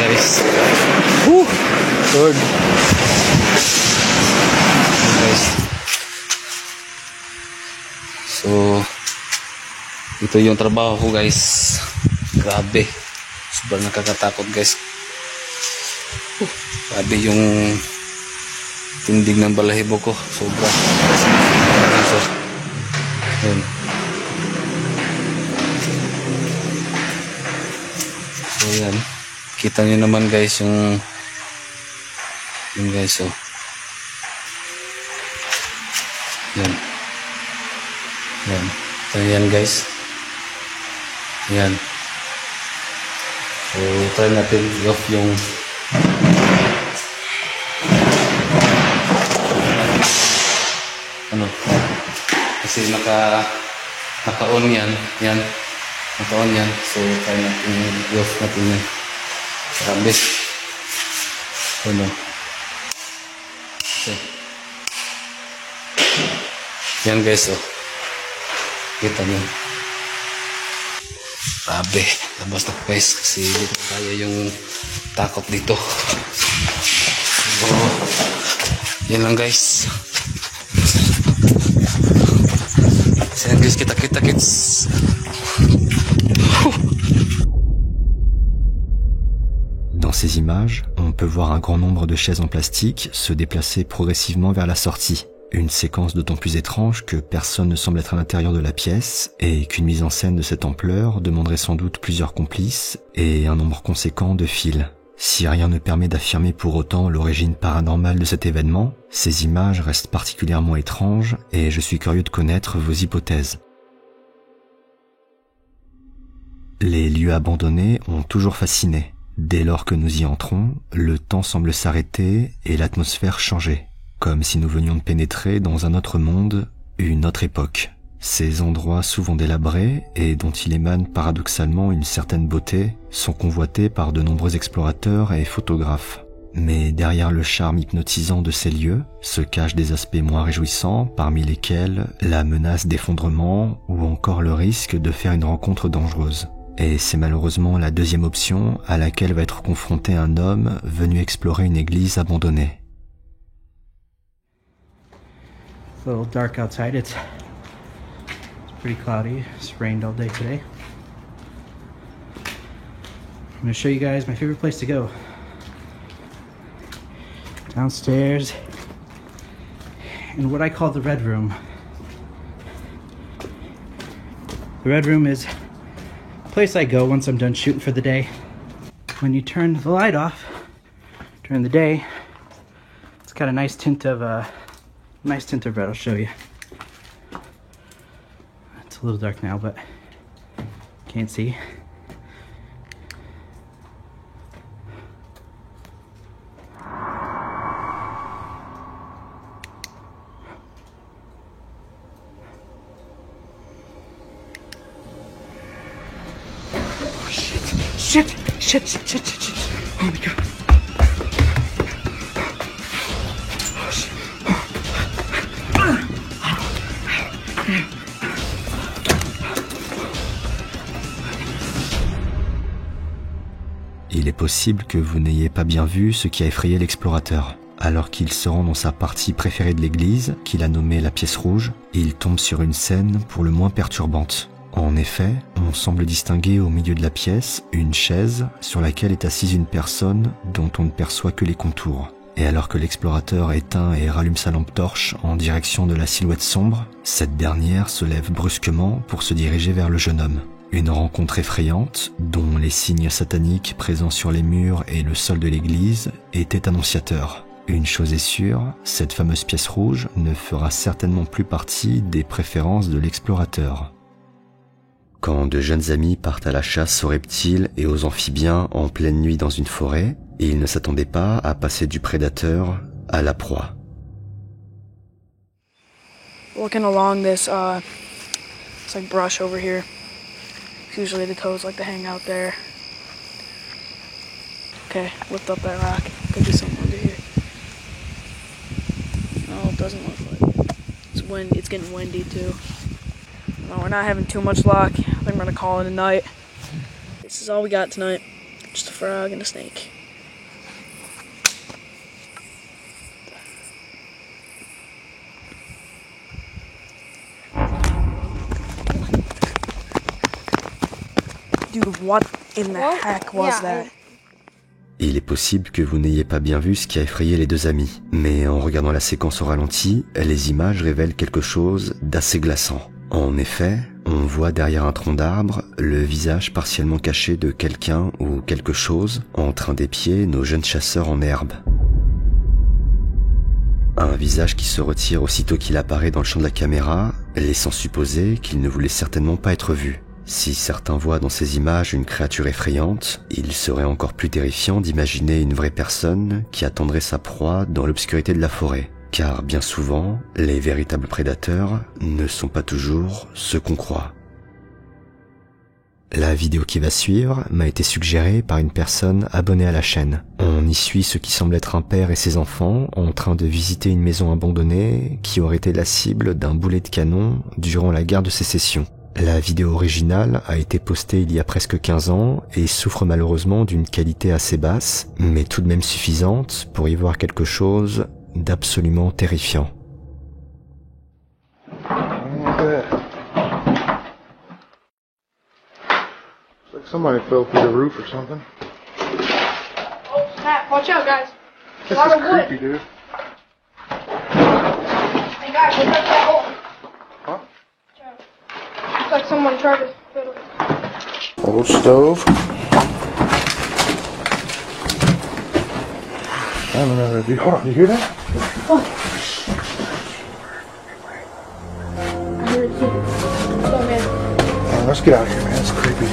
Guys, Lord, guys. So ito yung trabaho ko guys. Grabe, sobrang nakakatakot guys. Grabe yung tindig ng balahibo ko, sobra. So, yun. So yan, kita nyo naman guys yung guys, so yan, so yan guys, yan. So try natin i-off yung ano, kasi naka-on yan, naka-on yan. So try natin off natin yan. Grabe. Ano? Okay. Yan guys, oh. Kita nyo. Grabe. Labas na guys. Kasi dito tayo yung takot dito. Oh. Yan lang guys. Yan guys, kita kids. Dans ces images, on peut voir un grand nombre de chaises en plastique se déplacer progressivement vers la sortie. Une séquence d'autant plus étrange que personne ne semble être à l'intérieur de la pièce et qu'une mise en scène de cette ampleur demanderait sans doute plusieurs complices et un nombre conséquent de fils. Si rien ne permet d'affirmer pour autant l'origine paranormale de cet événement, ces images restent particulièrement étranges et je suis curieux de connaître vos hypothèses. Les lieux abandonnés ont toujours fasciné. Dès lors que nous y entrons, le temps semble s'arrêter et l'atmosphère changer. Comme si nous venions de pénétrer dans un autre monde, une autre époque. Ces endroits souvent délabrés et dont il émane paradoxalement une certaine beauté sont convoités par de nombreux explorateurs et photographes. Mais derrière le charme hypnotisant de ces lieux se cachent des aspects moins réjouissants, parmi lesquels la menace d'effondrement ou encore le risque de faire une rencontre dangereuse. Et c'est malheureusement la deuxième option à laquelle va être confronté un homme venu explorer une église abandonnée. It's a little dark outside. It's pretty cloudy. It's rained all day today. I'm going to show you guys my favorite place to go. Downstairs in what I call the Red Room. The Red Room is a place I go once I'm done shooting for the day. When you turn the light off during the day, it's got a nice tint of red. I'll show you. It's a little dark now, but can't see. Oh shit! Oh my god. Il est possible que vous n'ayez pas bien vu ce qui a effrayé l'explorateur. Alors qu'il se rend dans sa partie préférée de l'église, qu'il a nommée la pièce rouge, il tombe sur une scène pour le moins perturbante. En effet, on semble distinguer au milieu de la pièce une chaise sur laquelle est assise une personne dont on ne perçoit que les contours. Et alors que l'explorateur éteint et rallume sa lampe torche en direction de la silhouette sombre, cette dernière se lève brusquement pour se diriger vers le jeune homme. Une rencontre effrayante, dont les signes sataniques présents sur les murs et le sol de l'église étaient annonciateurs. Une chose est sûre, cette fameuse pièce rouge ne fera certainement plus partie des préférences de l'explorateur. Quand de jeunes amis partent à la chasse aux reptiles et aux amphibiens en pleine nuit dans une forêt, ils ne s'attendaient pas à passer du prédateur à la proie. Looking along this, it's like brush over here. Usually the toads like to hang out there. Okay, lift up that rock. Could be something under here. No, it doesn't look like it. It's getting windy too. No, we're not having too much luck. I think we're gonna call it a night. This is all we got tonight. Just a frog and a snake. Dude, what in the heck was that? Il est possible que vous n'ayez pas bien vu ce qui a effrayé les deux amis, mais en regardant la séquence au ralenti, les images révèlent quelque chose d'assez glaçant. En effet, on voit derrière un tronc d'arbre le visage partiellement caché de quelqu'un ou quelque chose en train d'épier nos jeunes chasseurs en herbe. Un visage qui se retire aussitôt qu'il apparaît dans le champ de la caméra, laissant supposer qu'il ne voulait certainement pas être vu. Si certains voient dans ces images une créature effrayante, il serait encore plus terrifiant d'imaginer une vraie personne qui attendrait sa proie dans l'obscurité de la forêt. Car bien souvent, les véritables prédateurs ne sont pas toujours ceux qu'on croit. La vidéo qui va suivre m'a été suggérée par une personne abonnée à la chaîne. On y suit ce qui semble être un père et ses enfants en train de visiter une maison abandonnée qui aurait été la cible d'un boulet de canon durant la guerre de sécession. La vidéo originale a été postée il y a presque 15 ans et souffre malheureusement d'une qualité assez basse, mais tout de même suffisante pour y voir quelque chose d'absolument terrifiant. Like somebody fell through the roof or something. Oh, snap. Watch out, guys. This A lot is of wood. creepy, dude. Hey, guys, look at that hole. Huh? Looks like someone tried to fiddle. Old stove. I don't know, dude. Hold on, you hear that? What? I heard it too. Oh, man. Let's get out of here, man. It's creepy.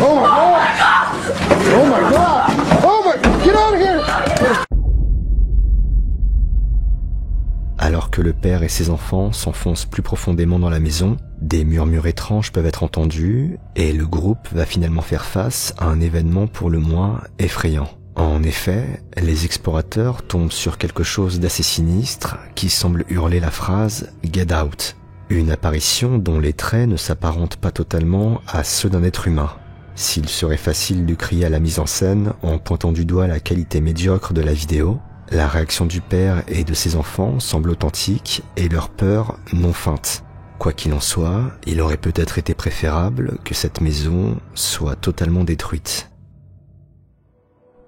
Oh my god! Oh my god! Oh my! Get out of here! Alors que le père et ses enfants s'enfoncent plus profondément dans la maison, des murmures étranges peuvent être entendus et le groupe va finalement faire face à un événement pour le moins effrayant. En effet, les explorateurs tombent sur quelque chose d'assez sinistre qui semble hurler la phrase « Get out », une apparition dont les traits ne s'apparentent pas totalement à ceux d'un être humain. S'il serait facile de crier à la mise en scène en pointant du doigt la qualité médiocre de la vidéo, la réaction du père et de ses enfants semble authentique et leur peur non feinte. Quoi qu'il en soit, il aurait peut-être été préférable que cette maison soit totalement détruite.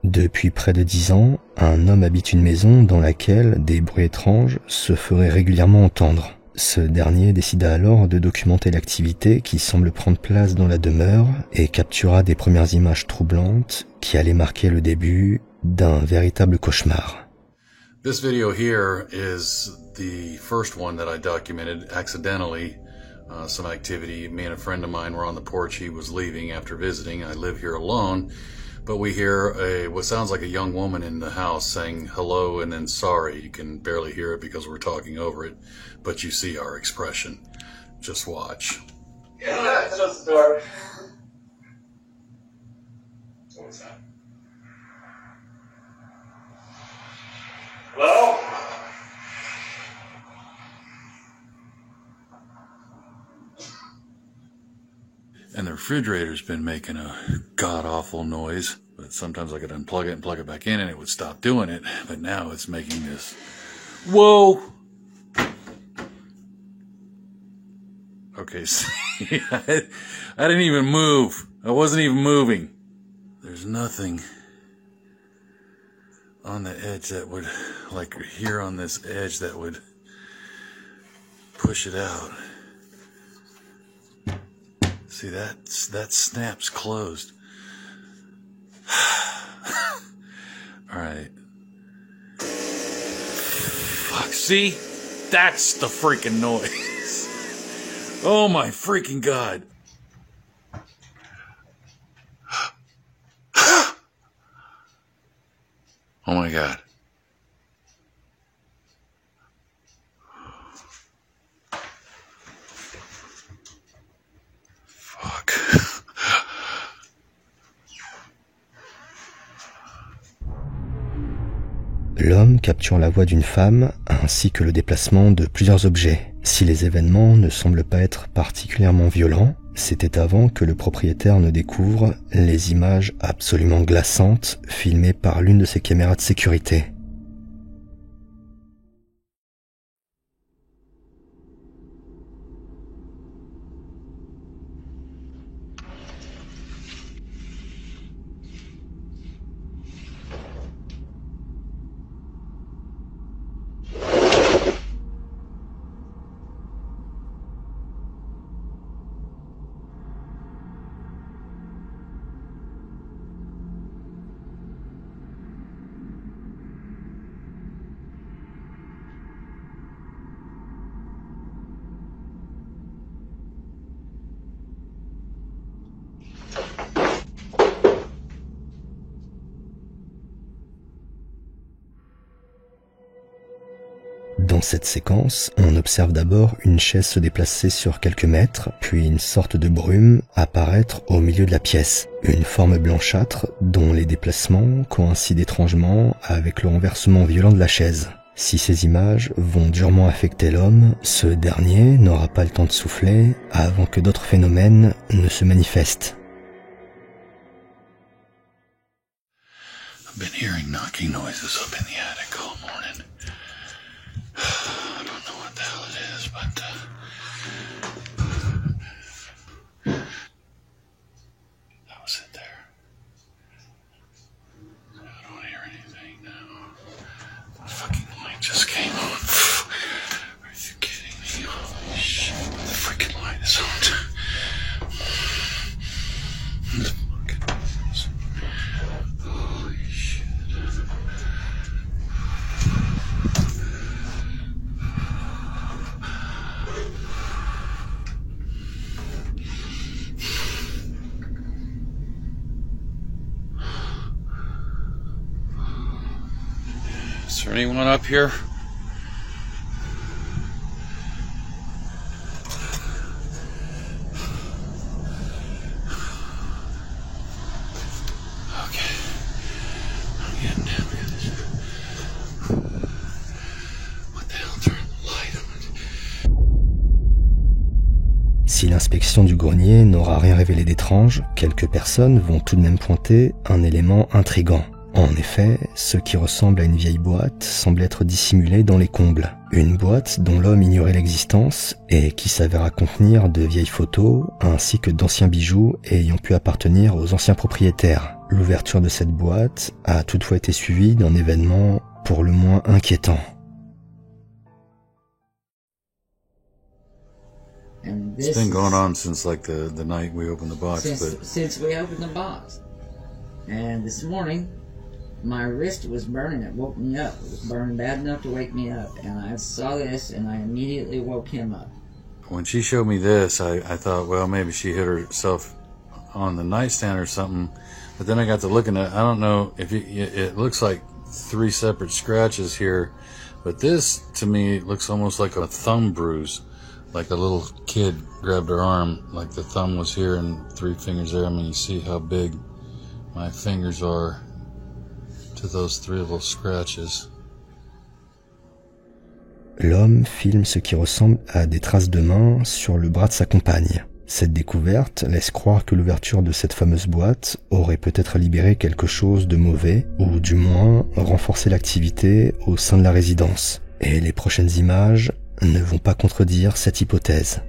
Depuis près de 10 ans, un homme habite une maison dans laquelle des bruits étranges se feraient régulièrement entendre. Ce dernier décida alors de documenter l'activité qui semble prendre place dans la demeure et captura des premières images troublantes qui allaient marquer le début d'un véritable cauchemar. This video here is the first one that I documented accidentally. Some activity. Me and a friend of mine were on the porch. He was leaving after visiting. I live here alone. But we hear what sounds like a young woman in the house saying hello and then sorry. You can barely hear it because we're talking over it, but you see our expression. Just watch. Yeah, it's just the door. What was that? Hello? And the refrigerator's been making a god-awful noise, but sometimes I could unplug it and plug it back in and it would stop doing it, but now it's making this. Whoa! Okay, see, I didn't even move. I wasn't even moving. There's nothing on the edge that would, like here on this edge, that would push it out. See, that snap's closed. All right. Fuck, see? That's the freaking noise. Oh my freaking God. Oh my God. Fuck. L'homme capture la voix d'une femme ainsi que le déplacement de plusieurs objets. Si les événements ne semblent pas être particulièrement violents, c'était avant que le propriétaire ne découvre les images absolument glaçantes filmées par l'une de ses caméras de sécurité. Dans cette séquence, on observe d'abord une chaise se déplacer sur quelques mètres, puis une sorte de brume apparaître au milieu de la pièce. Une forme blanchâtre dont les déplacements coïncident étrangement avec le renversement violent de la chaise. Si ces images vont durement affecter l'homme, ce dernier n'aura pas le temps de souffler avant que d'autres phénomènes ne se manifestent. I've been hearing knocking noises up in the attic all morning. I don't know what the hell it is, but that was it there. I don't hear anything now. The fucking light just came on. Are you kidding me? Holy shit, the freaking light is on. Is there anyone up here? Okay. I'm getting down. Look at this. What the hell turned the light on? Si l'inspection du grenier n'aura rien révélé d'étrange, quelques personnes vont tout de même pointer un élément intrigant. En effet, ce qui ressemble à une vieille boîte semble être dissimulé dans les combles. Une boîte dont l'homme ignorait l'existence et qui s'avéra contenir de vieilles photos ainsi que d'anciens bijoux ayant pu appartenir aux anciens propriétaires. L'ouverture de cette boîte a toutefois été suivie d'un événement pour le moins inquiétant. It's been going on since like the night we opened the box. Since we opened the box. And this morning, my wrist was burning. It woke me up. It was burning bad enough to wake me up. And I saw this and I immediately woke him up. When she showed me this, I thought, well, maybe she hit herself on the nightstand or something. But then I got to looking at, I don't know if it looks like 3 separate scratches here. But this, to me, looks almost like a thumb bruise. Like a little kid grabbed her arm, like the thumb was here and 3 fingers there. I mean, you see how big my fingers are to those 3 little scratches. L'homme filme ce qui ressemble à des traces de main sur le bras de sa compagne. Cette découverte laisse croire que l'ouverture de cette fameuse boîte aurait peut-être libéré quelque chose de mauvais, ou du moins renforcé l'activité au sein de la résidence. Et les prochaines images ne vont pas contredire cette hypothèse.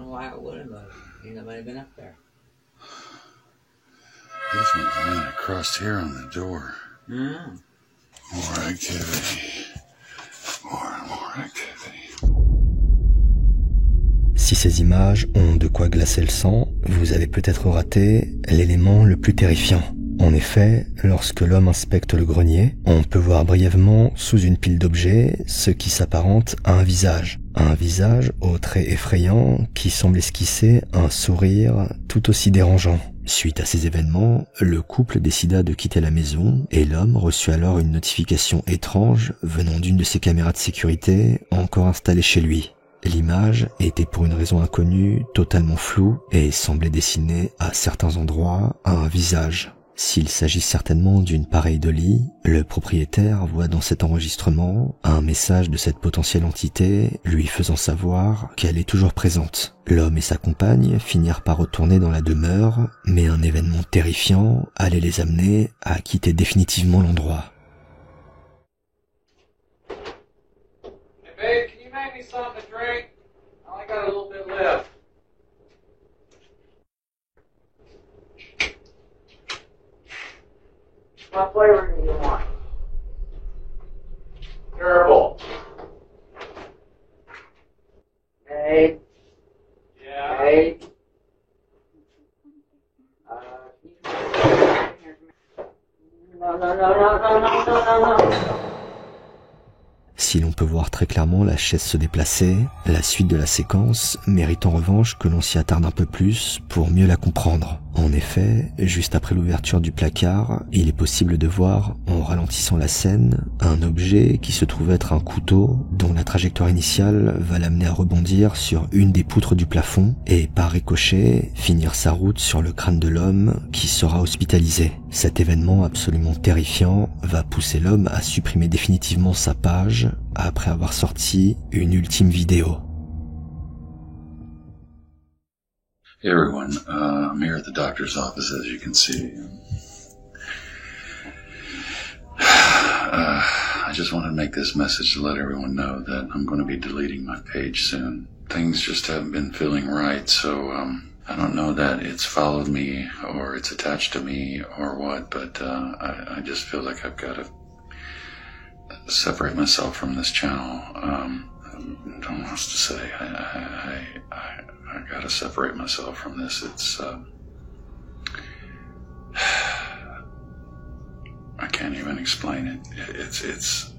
Why it would have moved? Ain't nobody been up there. This one's laying across here on the door. Mm. More activity. More activity. Si ces images ont de quoi glacer le sang, vous avez peut-être raté l'élément le plus terrifiant. En effet, lorsque l'homme inspecte le grenier, on peut voir brièvement sous une pile d'objets ce qui s'apparente à un visage. Un visage aux traits effrayants qui semble esquisser un sourire tout aussi dérangeant. Suite à ces événements, le couple décida de quitter la maison et l'homme reçut alors une notification étrange venant d'une de ses caméras de sécurité encore installée chez lui. L'image était pour une raison inconnue totalement floue et semblait dessiner à certains endroits un visage. S'il s'agit certainement d'une pareille Dolly, le propriétaire voit dans cet enregistrement un message de cette potentielle entité lui faisant savoir qu'elle est toujours présente. L'homme et sa compagne finirent par retourner dans la demeure, mais un événement terrifiant allait les amener à quitter définitivement l'endroit. Hey babe, can you make me something to drink? I only got a little bit left. What flavor do you want? Terrible. Hey. Yeah. Hey. No. Si l'on peut voir très clairement la chaise se déplacer, la suite de la séquence mérite en revanche que l'on s'y attarde un peu plus pour mieux la comprendre. En effet, juste après l'ouverture du placard, il est possible de voir, en ralentissant la scène, un objet qui se trouve être un couteau dont la trajectoire initiale va l'amener à rebondir sur une des poutres du plafond et par ricochet finir sa route sur le crâne de l'homme qui sera hospitalisé. Cet événement absolument terrifiant va pousser l'homme à supprimer définitivement sa page après avoir sorti une ultime vidéo. Hey everyone, I'm here at the doctor's office, as you can see. I just wanted to make this message to let everyone know that I'm going to be deleting my page soon. Things just haven't been feeling right, so I don't know that it's followed me or it's attached to me or what, but I just feel like I've got to separate myself from this channel. I don't know what else to say. I gotta separate myself from this. It's I can't even explain it. It's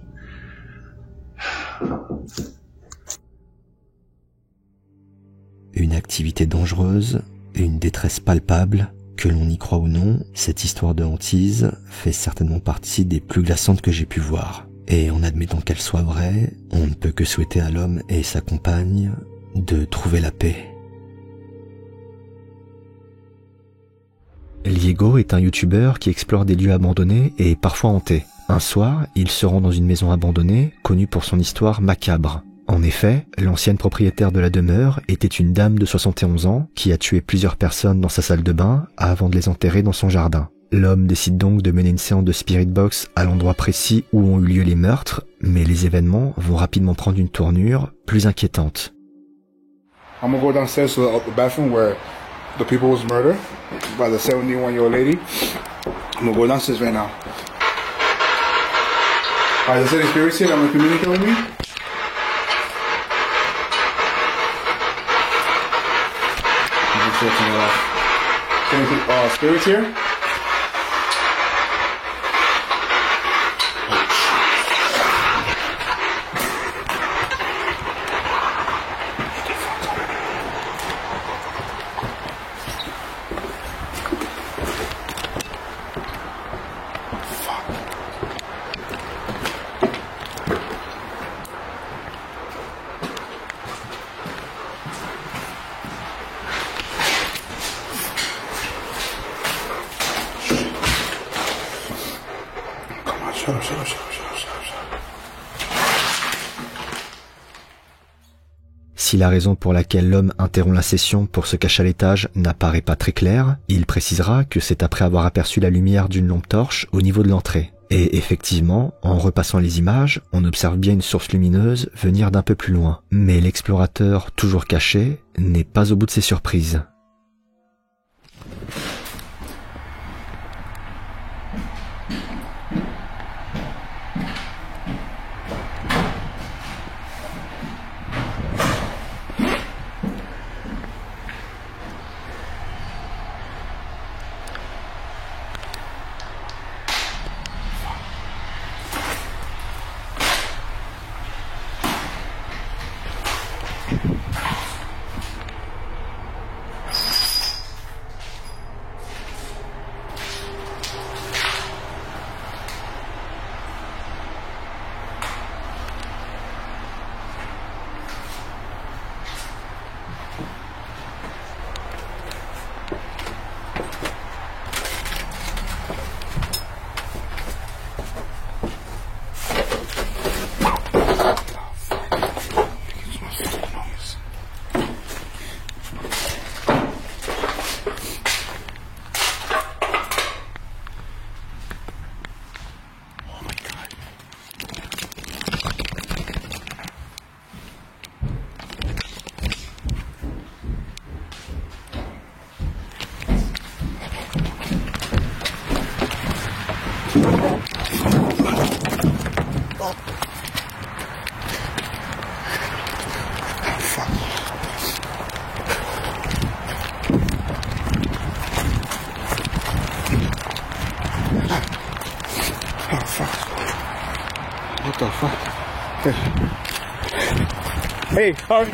Une activité dangereuse, une détresse palpable, que l'on y croit ou non, cette histoire de hantise fait certainement partie des plus glaçantes que j'ai pu voir. Et en admettant qu'elle soit vraie, on ne peut que souhaiter à l'homme et sa compagne de trouver la paix. Liego est un youtubeur qui explore des lieux abandonnés et parfois hantés. Un soir, il se rend dans une maison abandonnée, connue pour son histoire macabre. En effet, l'ancienne propriétaire de la demeure était une dame de 71 ans qui a tué plusieurs personnes dans sa salle de bain avant de les enterrer dans son jardin. L'homme décide donc de mener une séance de spirit box à l'endroit précis où ont eu lieu les meurtres, mais les événements vont rapidement prendre une tournure plus inquiétante. I'm gonna go downstairs to the bathroom where the people was murdered by the 71-year-old lady. I'm gonna go downstairs right now. Alright, is there any spirits here that want to communicate with me? I'm just turn it off. Any spirits here? Si la raison pour laquelle l'homme interrompt la session pour se cacher à l'étage n'apparaît pas très claire, il précisera que c'est après avoir aperçu la lumière d'une lampe torche au niveau de l'entrée. Et effectivement, en repassant les images, on observe bien une source lumineuse venir d'un peu plus loin. Mais l'explorateur, toujours caché, n'est pas au bout de ses surprises. What the fuck? Hey, hurry.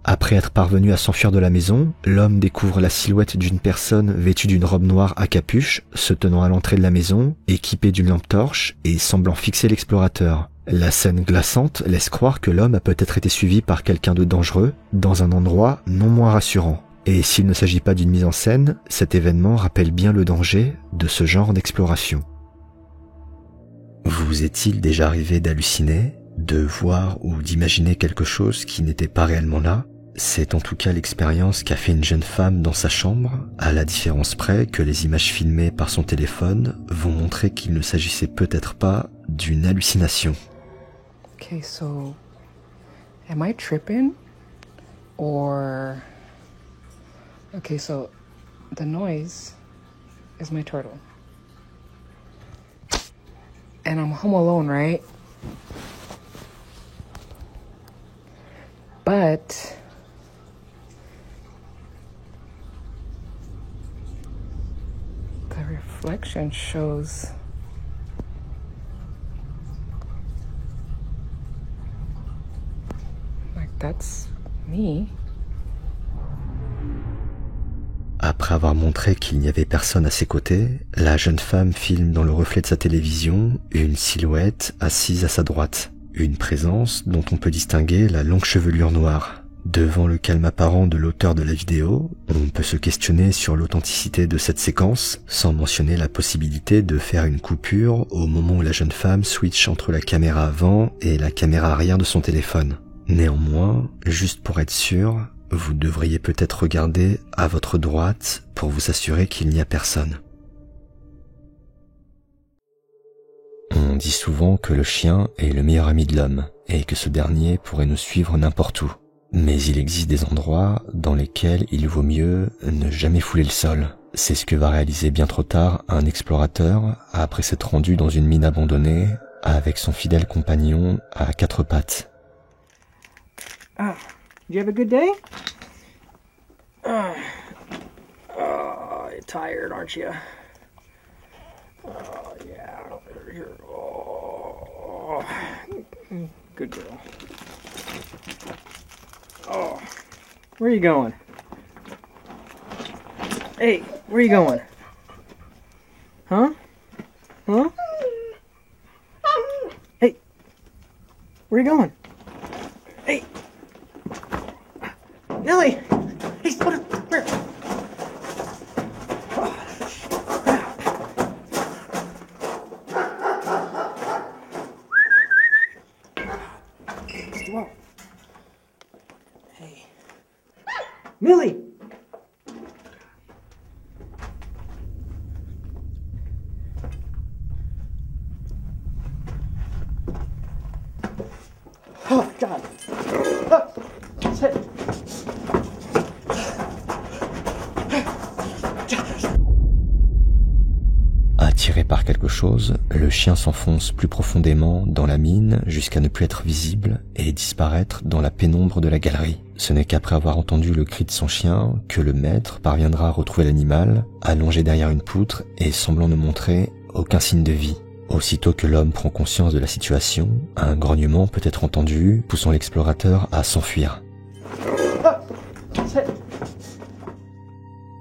Après être parvenu à s'enfuir de la maison, l'homme découvre la silhouette d'une personne vêtue d'une robe noire à capuche, se tenant à l'entrée de la maison, équipée d'une lampe torche et semblant fixer l'explorateur. La scène glaçante laisse croire que l'homme a peut-être été suivi par quelqu'un de dangereux, dans un endroit non moins rassurant. Et s'il ne s'agit pas d'une mise en scène, cet événement rappelle bien le danger de ce genre d'exploration. Vous est-il déjà arrivé d'halluciner, de voir ou d'imaginer quelque chose qui n'était pas réellement là? C'est en tout cas l'expérience qu'a fait une jeune femme dans sa chambre, à la différence près que les images filmées par son téléphone vont montrer qu'il ne s'agissait peut-être pas d'une hallucination. Okay, so am I tripping? Or okay, so the noise is my turtle. And I'm home alone, right? But the reflection shows like that's me. Après avoir montré qu'il n'y avait personne à ses côtés, la jeune femme filme dans le reflet de sa télévision une silhouette assise à sa droite. Une présence dont on peut distinguer la longue chevelure noire. Devant le calme apparent de l'auteur de la vidéo, on peut se questionner sur l'authenticité de cette séquence, sans mentionner la possibilité de faire une coupure au moment où la jeune femme switch entre la caméra avant et la caméra arrière de son téléphone. Néanmoins, juste pour être sûr, vous devriez peut-être regarder à votre droite pour vous assurer qu'il n'y a personne. On dit souvent que le chien est le meilleur ami de l'homme et que ce dernier pourrait nous suivre n'importe où. Mais il existe des endroits dans lesquels il vaut mieux ne jamais fouler le sol. C'est ce que va réaliser bien trop tard un explorateur après s'être rendu dans une mine abandonnée avec son fidèle compagnon à quatre pattes. Ah, did you have a good day? You're tired, aren't you? Oh, yeah. Oh, good girl. Oh, where are you going? Hey, where are you going? Huh? Huh? Hey, where are you going? Hey, Nelly! Hey, put it, where? Hey. Millie! Oh, God. Sit. Attiré par quelque chose, le chien s'enfonce plus profondément dans la mine jusqu'à ne plus être visible et disparaître dans la pénombre de la galerie. Ce n'est qu'après avoir entendu le cri de son chien que le maître parviendra à retrouver l'animal, allongé derrière une poutre et semblant ne montrer aucun signe de vie. Aussitôt que l'homme prend conscience de la situation, un grognement peut être entendu, poussant l'explorateur à s'enfuir.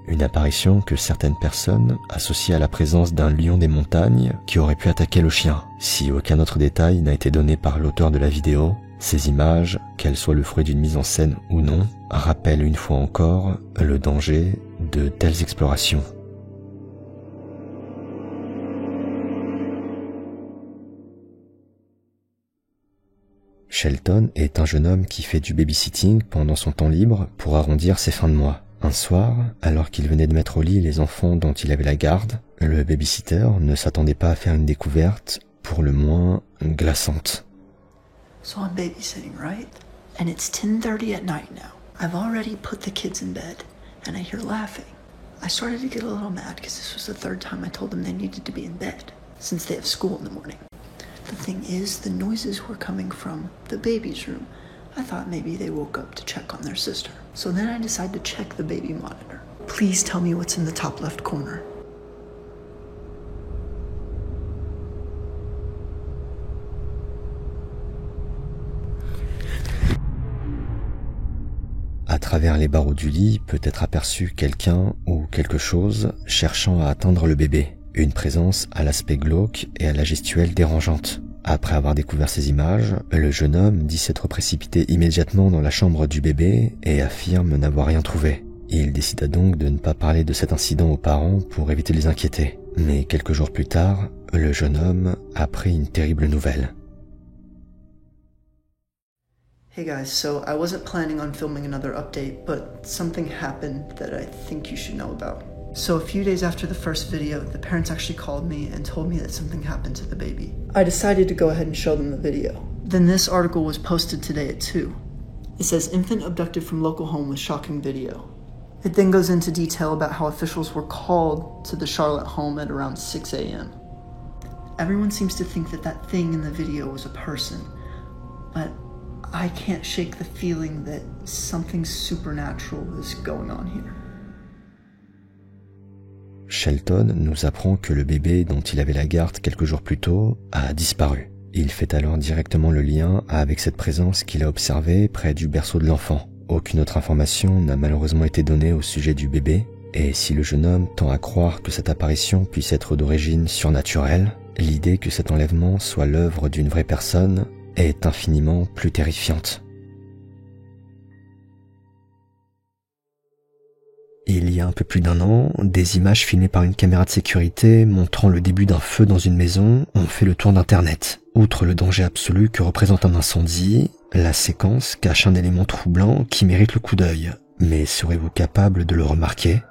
Une apparition que certaines personnes associent à la présence d'un lion des montagnes qui aurait pu attaquer le chien. Si aucun autre détail n'a été donné par l'auteur de la vidéo, ces images, qu'elles soient le fruit d'une mise en scène ou non, rappellent une fois encore le danger de telles explorations. Shelton est un jeune homme qui fait du babysitting pendant son temps libre pour arrondir ses fins de mois. Un soir, alors qu'il venait de mettre au lit les enfants dont il avait la garde, le babysitter ne s'attendait pas à faire une découverte, pour le moins glaçante. So I'm babysitting, right? And it's 10:30 at night now. I've already put the kids in bed, and I hear laughing. I started to get a little mad because this was the third time I told them they needed to be in bed, since they have school in the morning. The thing is, the noises were coming from the baby's room. I thought maybe they woke up to check on their sister. So then I decided to check the baby monitor. Please tell me what's in the top left corner. À travers les barreaux du lit peut être aperçu quelqu'un ou quelque chose cherchant à atteindre le bébé. Une présence à l'aspect glauque et à la gestuelle dérangeante. Après avoir découvert ces images, le jeune homme dit s'être précipité immédiatement dans la chambre du bébé et affirme n'avoir rien trouvé. Il décida donc de ne pas parler de cet incident aux parents pour éviter de les inquiéter. Mais quelques jours plus tard, le jeune homme apprit une terrible nouvelle. Hey guys, so I wasn't planning on filming another update, but something happened that I think you should know about. So a few days after the first video, the parents actually called me and told me that something happened to the baby. I decided to go ahead and show them the video. Then this article was posted today at 2. It says, infant abducted from local home with shocking video. It then goes into detail about how officials were called to the Charlotte home at around 6 a.m. Everyone seems to think that that thing in the video was a person, but I can't shake the feeling that something supernatural is going on here. Shelton nous apprend que le bébé dont il avait la garde quelques jours plus tôt a disparu. Il fait alors directement le lien avec cette présence qu'il a observée près du berceau de l'enfant. Aucune autre information n'a malheureusement été donnée au sujet du bébé, et si le jeune homme tend à croire que cette apparition puisse être d'origine surnaturelle, l'idée que cet enlèvement soit l'œuvre d'une vraie personne est infiniment plus terrifiante. Il y a un peu plus d'1 an, des images filmées par une caméra de sécurité montrant le début d'un feu dans une maison ont fait le tour d'internet. Outre le danger absolu que représente un incendie, la séquence cache un élément troublant qui mérite le coup d'œil. Mais serez-vous capable de le remarquer ?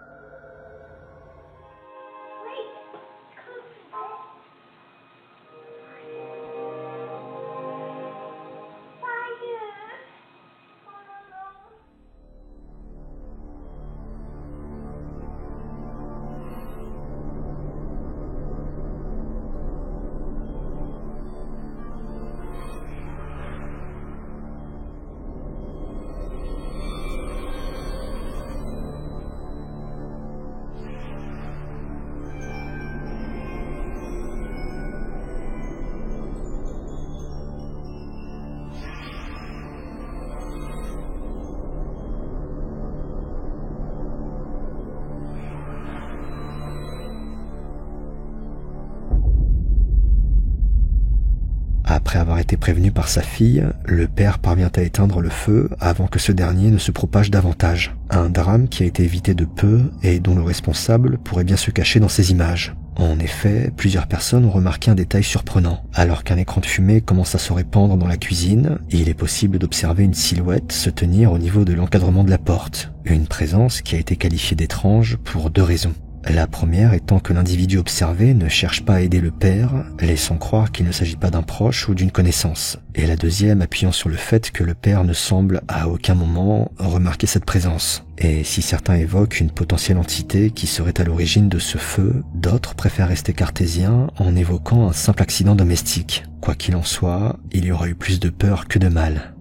Après avoir été prévenu par sa fille, le père parvient à éteindre le feu avant que ce dernier ne se propage davantage. Un drame qui a été évité de peu et dont le responsable pourrait bien se cacher dans ces images. En effet, plusieurs personnes ont remarqué un détail surprenant. Alors qu'un écran de fumée commence à se répandre dans la cuisine, il est possible d'observer une silhouette se tenir au niveau de l'encadrement de la porte. Une présence qui a été qualifiée d'étrange pour 2 raisons. La première étant que l'individu observé ne cherche pas à aider le père, laissant croire qu'il ne s'agit pas d'un proche ou d'une connaissance. Et la deuxième appuyant sur le fait que le père ne semble à aucun moment remarquer cette présence. Et si certains évoquent une potentielle entité qui serait à l'origine de ce feu, d'autres préfèrent rester cartésiens en évoquant un simple accident domestique. Quoi qu'il en soit, il y aura eu plus de peur que de mal.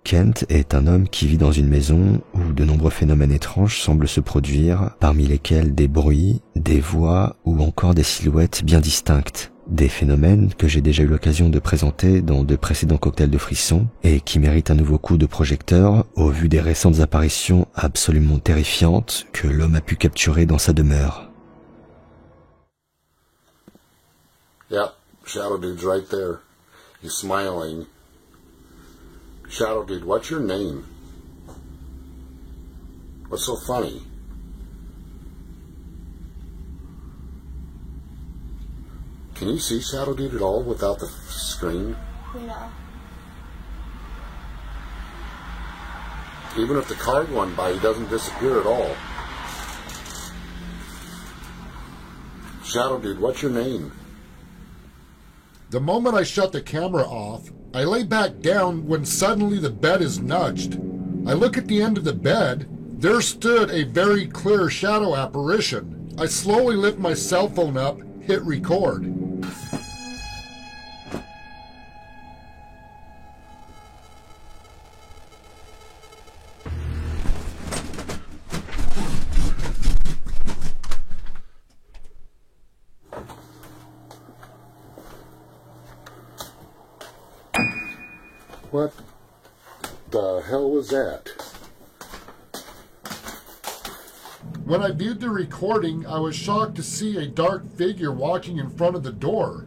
Kent est un homme qui vit dans une maison où de nombreux phénomènes étranges semblent se produire, parmi lesquels des bruits, des voix ou encore des silhouettes bien distinctes. Des phénomènes que j'ai déjà eu l'occasion de présenter dans de précédents cocktails de frissons et qui méritent un nouveau coup de projecteur au vu des récentes apparitions absolument terrifiantes que l'homme a pu capturer dans sa demeure. Yep, Shadow Dude's right there. He's smiling. Shadow Dude, what's your name? What's so funny? Can you see Shadow Dude at all without the screen? No. Even if the card went by, he doesn't disappear at all. Shadow Dude, what's your name? The moment I shut the camera off, I lay back down when suddenly the bed is nudged. I look at the end of the bed. There stood a very clear shadow apparition. I slowly lift my cell phone up, hit record. What the hell was that? When I viewed the recording, I was shocked to see a dark figure walking in front of the door.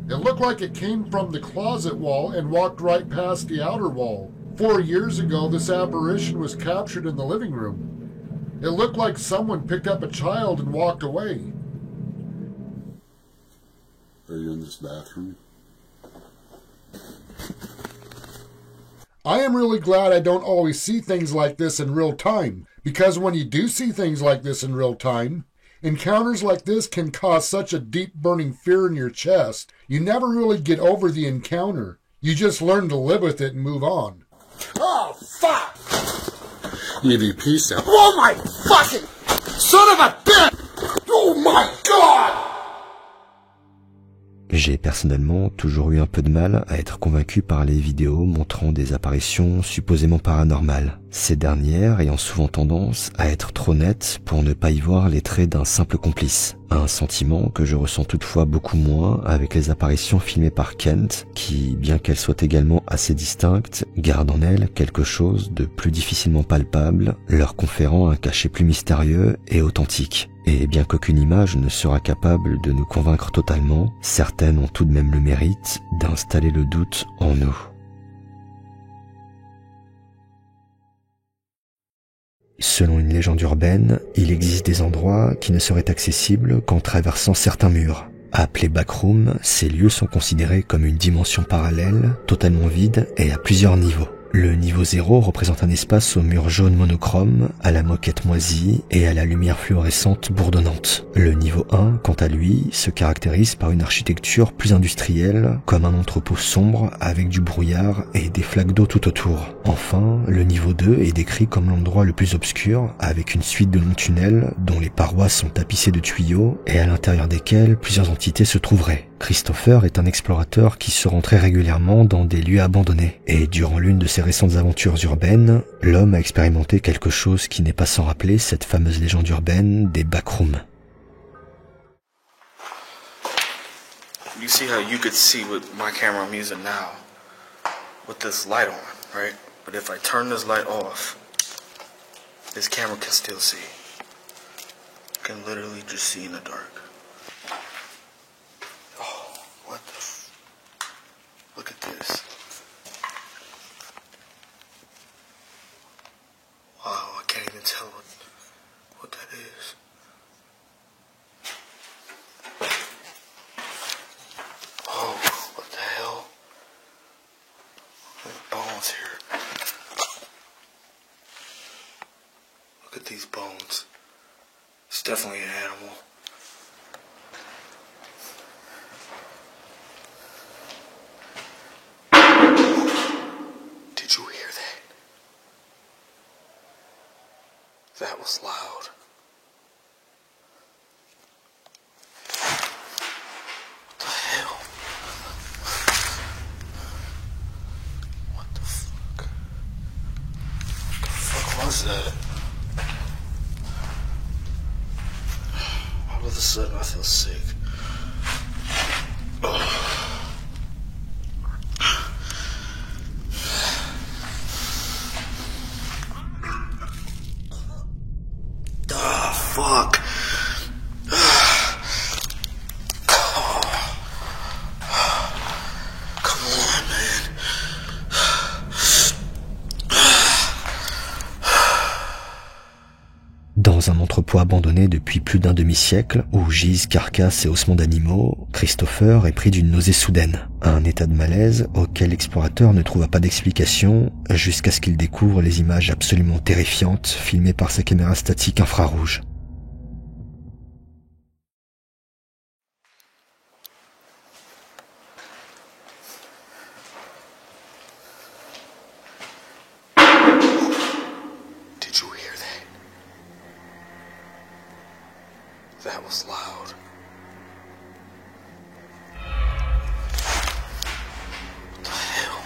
It looked like it came from the closet wall and walked right past the outer wall. 4 years ago, this apparition was captured in the living room. It looked like someone picked up a child and walked away. Are you in this bathroom? I am really glad I don't always see things like this in real time, because when you do see things like this in real time, encounters like this can cause such a deep burning fear in your chest, you never really get over the encounter. You just learn to live with it and move on. Oh, fuck! EVP sound. Oh my fucking son of a bitch! Oh my god! J'ai personnellement toujours eu un peu de mal à être convaincu par les vidéos montrant des apparitions supposément paranormales, ces dernières ayant souvent tendance à être trop nettes pour ne pas y voir les traits d'un simple complice. Un sentiment que je ressens toutefois beaucoup moins avec les apparitions filmées par Kent, qui, bien qu'elles soient également assez distinctes, gardent en elles quelque chose de plus difficilement palpable, leur conférant un cachet plus mystérieux et authentique. Et bien qu'aucune image ne sera capable de nous convaincre totalement, certaines ont tout de même le mérite d'installer le doute en nous. Selon une légende urbaine, il existe des endroits qui ne seraient accessibles qu'en traversant certains murs. Appelés backrooms, ces lieux sont considérés comme une dimension parallèle, totalement vide et à plusieurs niveaux. Le niveau 0 représente un espace aux murs jaunes monochromes, à la moquette moisie et à la lumière fluorescente bourdonnante. Le niveau 1, quant à lui, se caractérise par une architecture plus industrielle, comme un entrepôt sombre avec du brouillard et des flaques d'eau tout autour. Enfin, le niveau 2 est décrit comme l'endroit le plus obscur, avec une suite de longs tunnels dont les parois sont tapissées de tuyaux et à l'intérieur desquels plusieurs entités se trouveraient. Christopher est un explorateur qui se rend très régulièrement dans des lieux abandonnés. Et durant l'une de ses récentes aventures urbaines, l'homme a expérimenté quelque chose qui n'est pas sans rappeler cette fameuse légende urbaine des backrooms. You see how you could see with my camera I'm using now, with this light on, right? But if I turn this light off, this camera can still see. You can literally just see in the dark. What the look at this. Wow, I can't even tell what that is. Oh, what the hell? There's bones here. Look at these bones. It's definitely an animal. Did you hear that? That was loud. What the hell? What the fuck? What the fuck was that? All of a sudden I feel sick. Ugh. Fuck. Come on, man. Dans un entrepôt abandonné depuis plus d'un demi-siècle, où gisent carcasses et ossements d'animaux, Christopher est pris d'une nausée soudaine. Un état de malaise auquel l'explorateur ne trouva pas d'explication jusqu'à ce qu'il découvre les images absolument terrifiantes filmées par sa caméra statique infrarouge. That was loud. What the hell?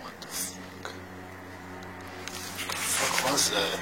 What the fuck? What the fuck was that?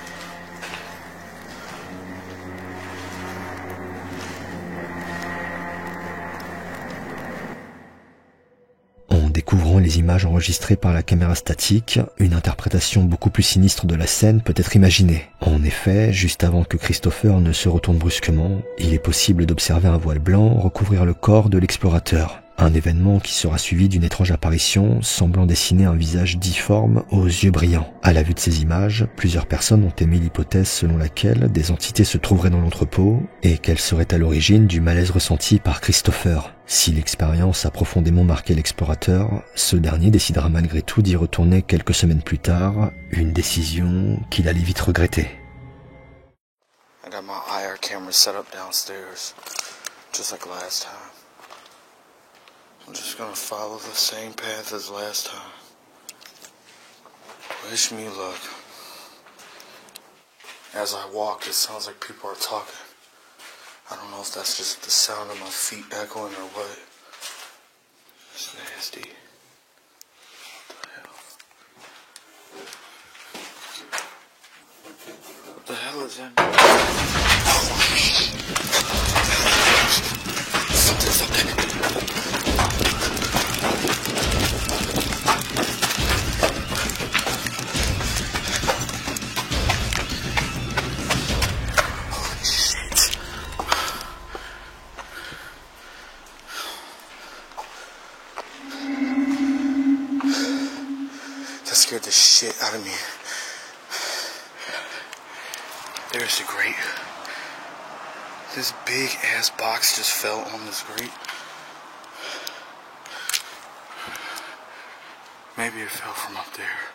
En découvrant les images enregistrées par la caméra statique, une interprétation beaucoup plus sinistre de la scène peut être imaginée. En effet, juste avant que Christopher ne se retourne brusquement, il est possible d'observer un voile blanc recouvrir le corps de l'explorateur. Un événement qui sera suivi d'une étrange apparition semblant dessiner un visage difforme aux yeux brillants. À la vue de ces images, plusieurs personnes ont émis l'hypothèse selon laquelle des entités se trouveraient dans l'entrepôt et qu'elles seraient à l'origine du malaise ressenti par Christopher. Si l'expérience a profondément marqué l'explorateur, ce dernier décidera malgré tout d'y retourner quelques semaines plus tard, une décision qu'il allait vite regretter. I got my IR camera set up downstairs, just like last time. I'm just gonna follow the same path as last time. Wish me luck. As I walk, it sounds like people are talking. I don't know if that's just the sound of my feet echoing or what. It's nasty. What the hell is that? That scared the shit out of me. There's the grate. This big ass box just fell on this grate. Maybe it fell from up there.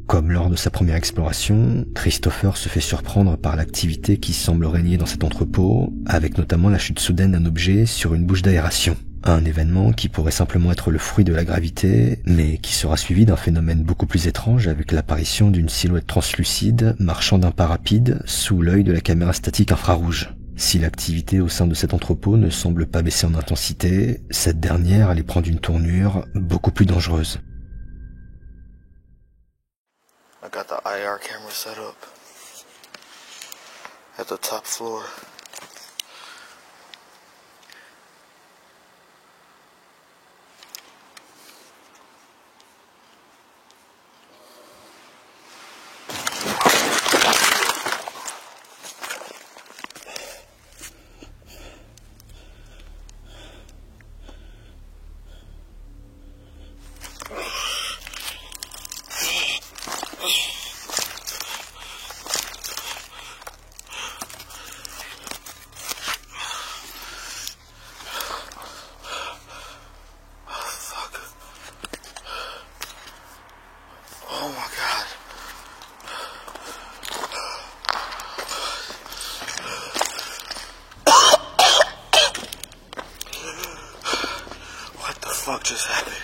Comme lors de sa première exploration, Christopher se fait surprendre par l'activité qui semble régner dans cet entrepôt, avec notamment la chute soudaine d'un objet sur une bouche d'aération. Un événement qui pourrait simplement être le fruit de la gravité, mais qui sera suivi d'un phénomène beaucoup plus étrange avec l'apparition d'une silhouette translucide marchant d'un pas rapide sous l'œil de la caméra statique infrarouge. Si l'activité au sein de cet entrepôt ne semble pas baisser en intensité, cette dernière allait prendre une tournure beaucoup plus dangereuse. I got the IR camera set up at the top floor. Oh my god. What the fuck just happened?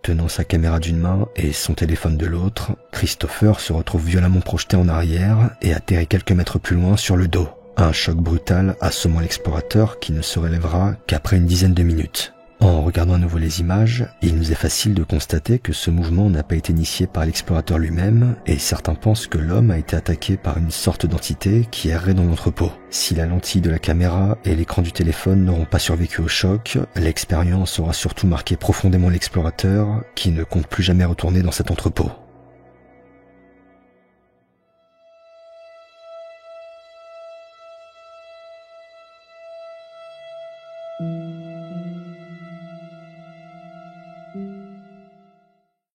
Tenant sa caméra d'une main et son téléphone de l'autre, Christopher se retrouve violemment projeté en arrière et atterrit quelques mètres plus loin sur le dos. Un choc brutal assommant l'explorateur qui ne se relèvera qu'après une dizaine de minutes. En regardant à nouveau les images, il nous est facile de constater que ce mouvement n'a pas été initié par l'explorateur lui-même et certains pensent que l'homme a été attaqué par une sorte d'entité qui errait dans l'entrepôt. Si la lentille de la caméra et l'écran du téléphone n'auront pas survécu au choc, l'expérience aura surtout marqué profondément l'explorateur qui ne compte plus jamais retourner dans cet entrepôt.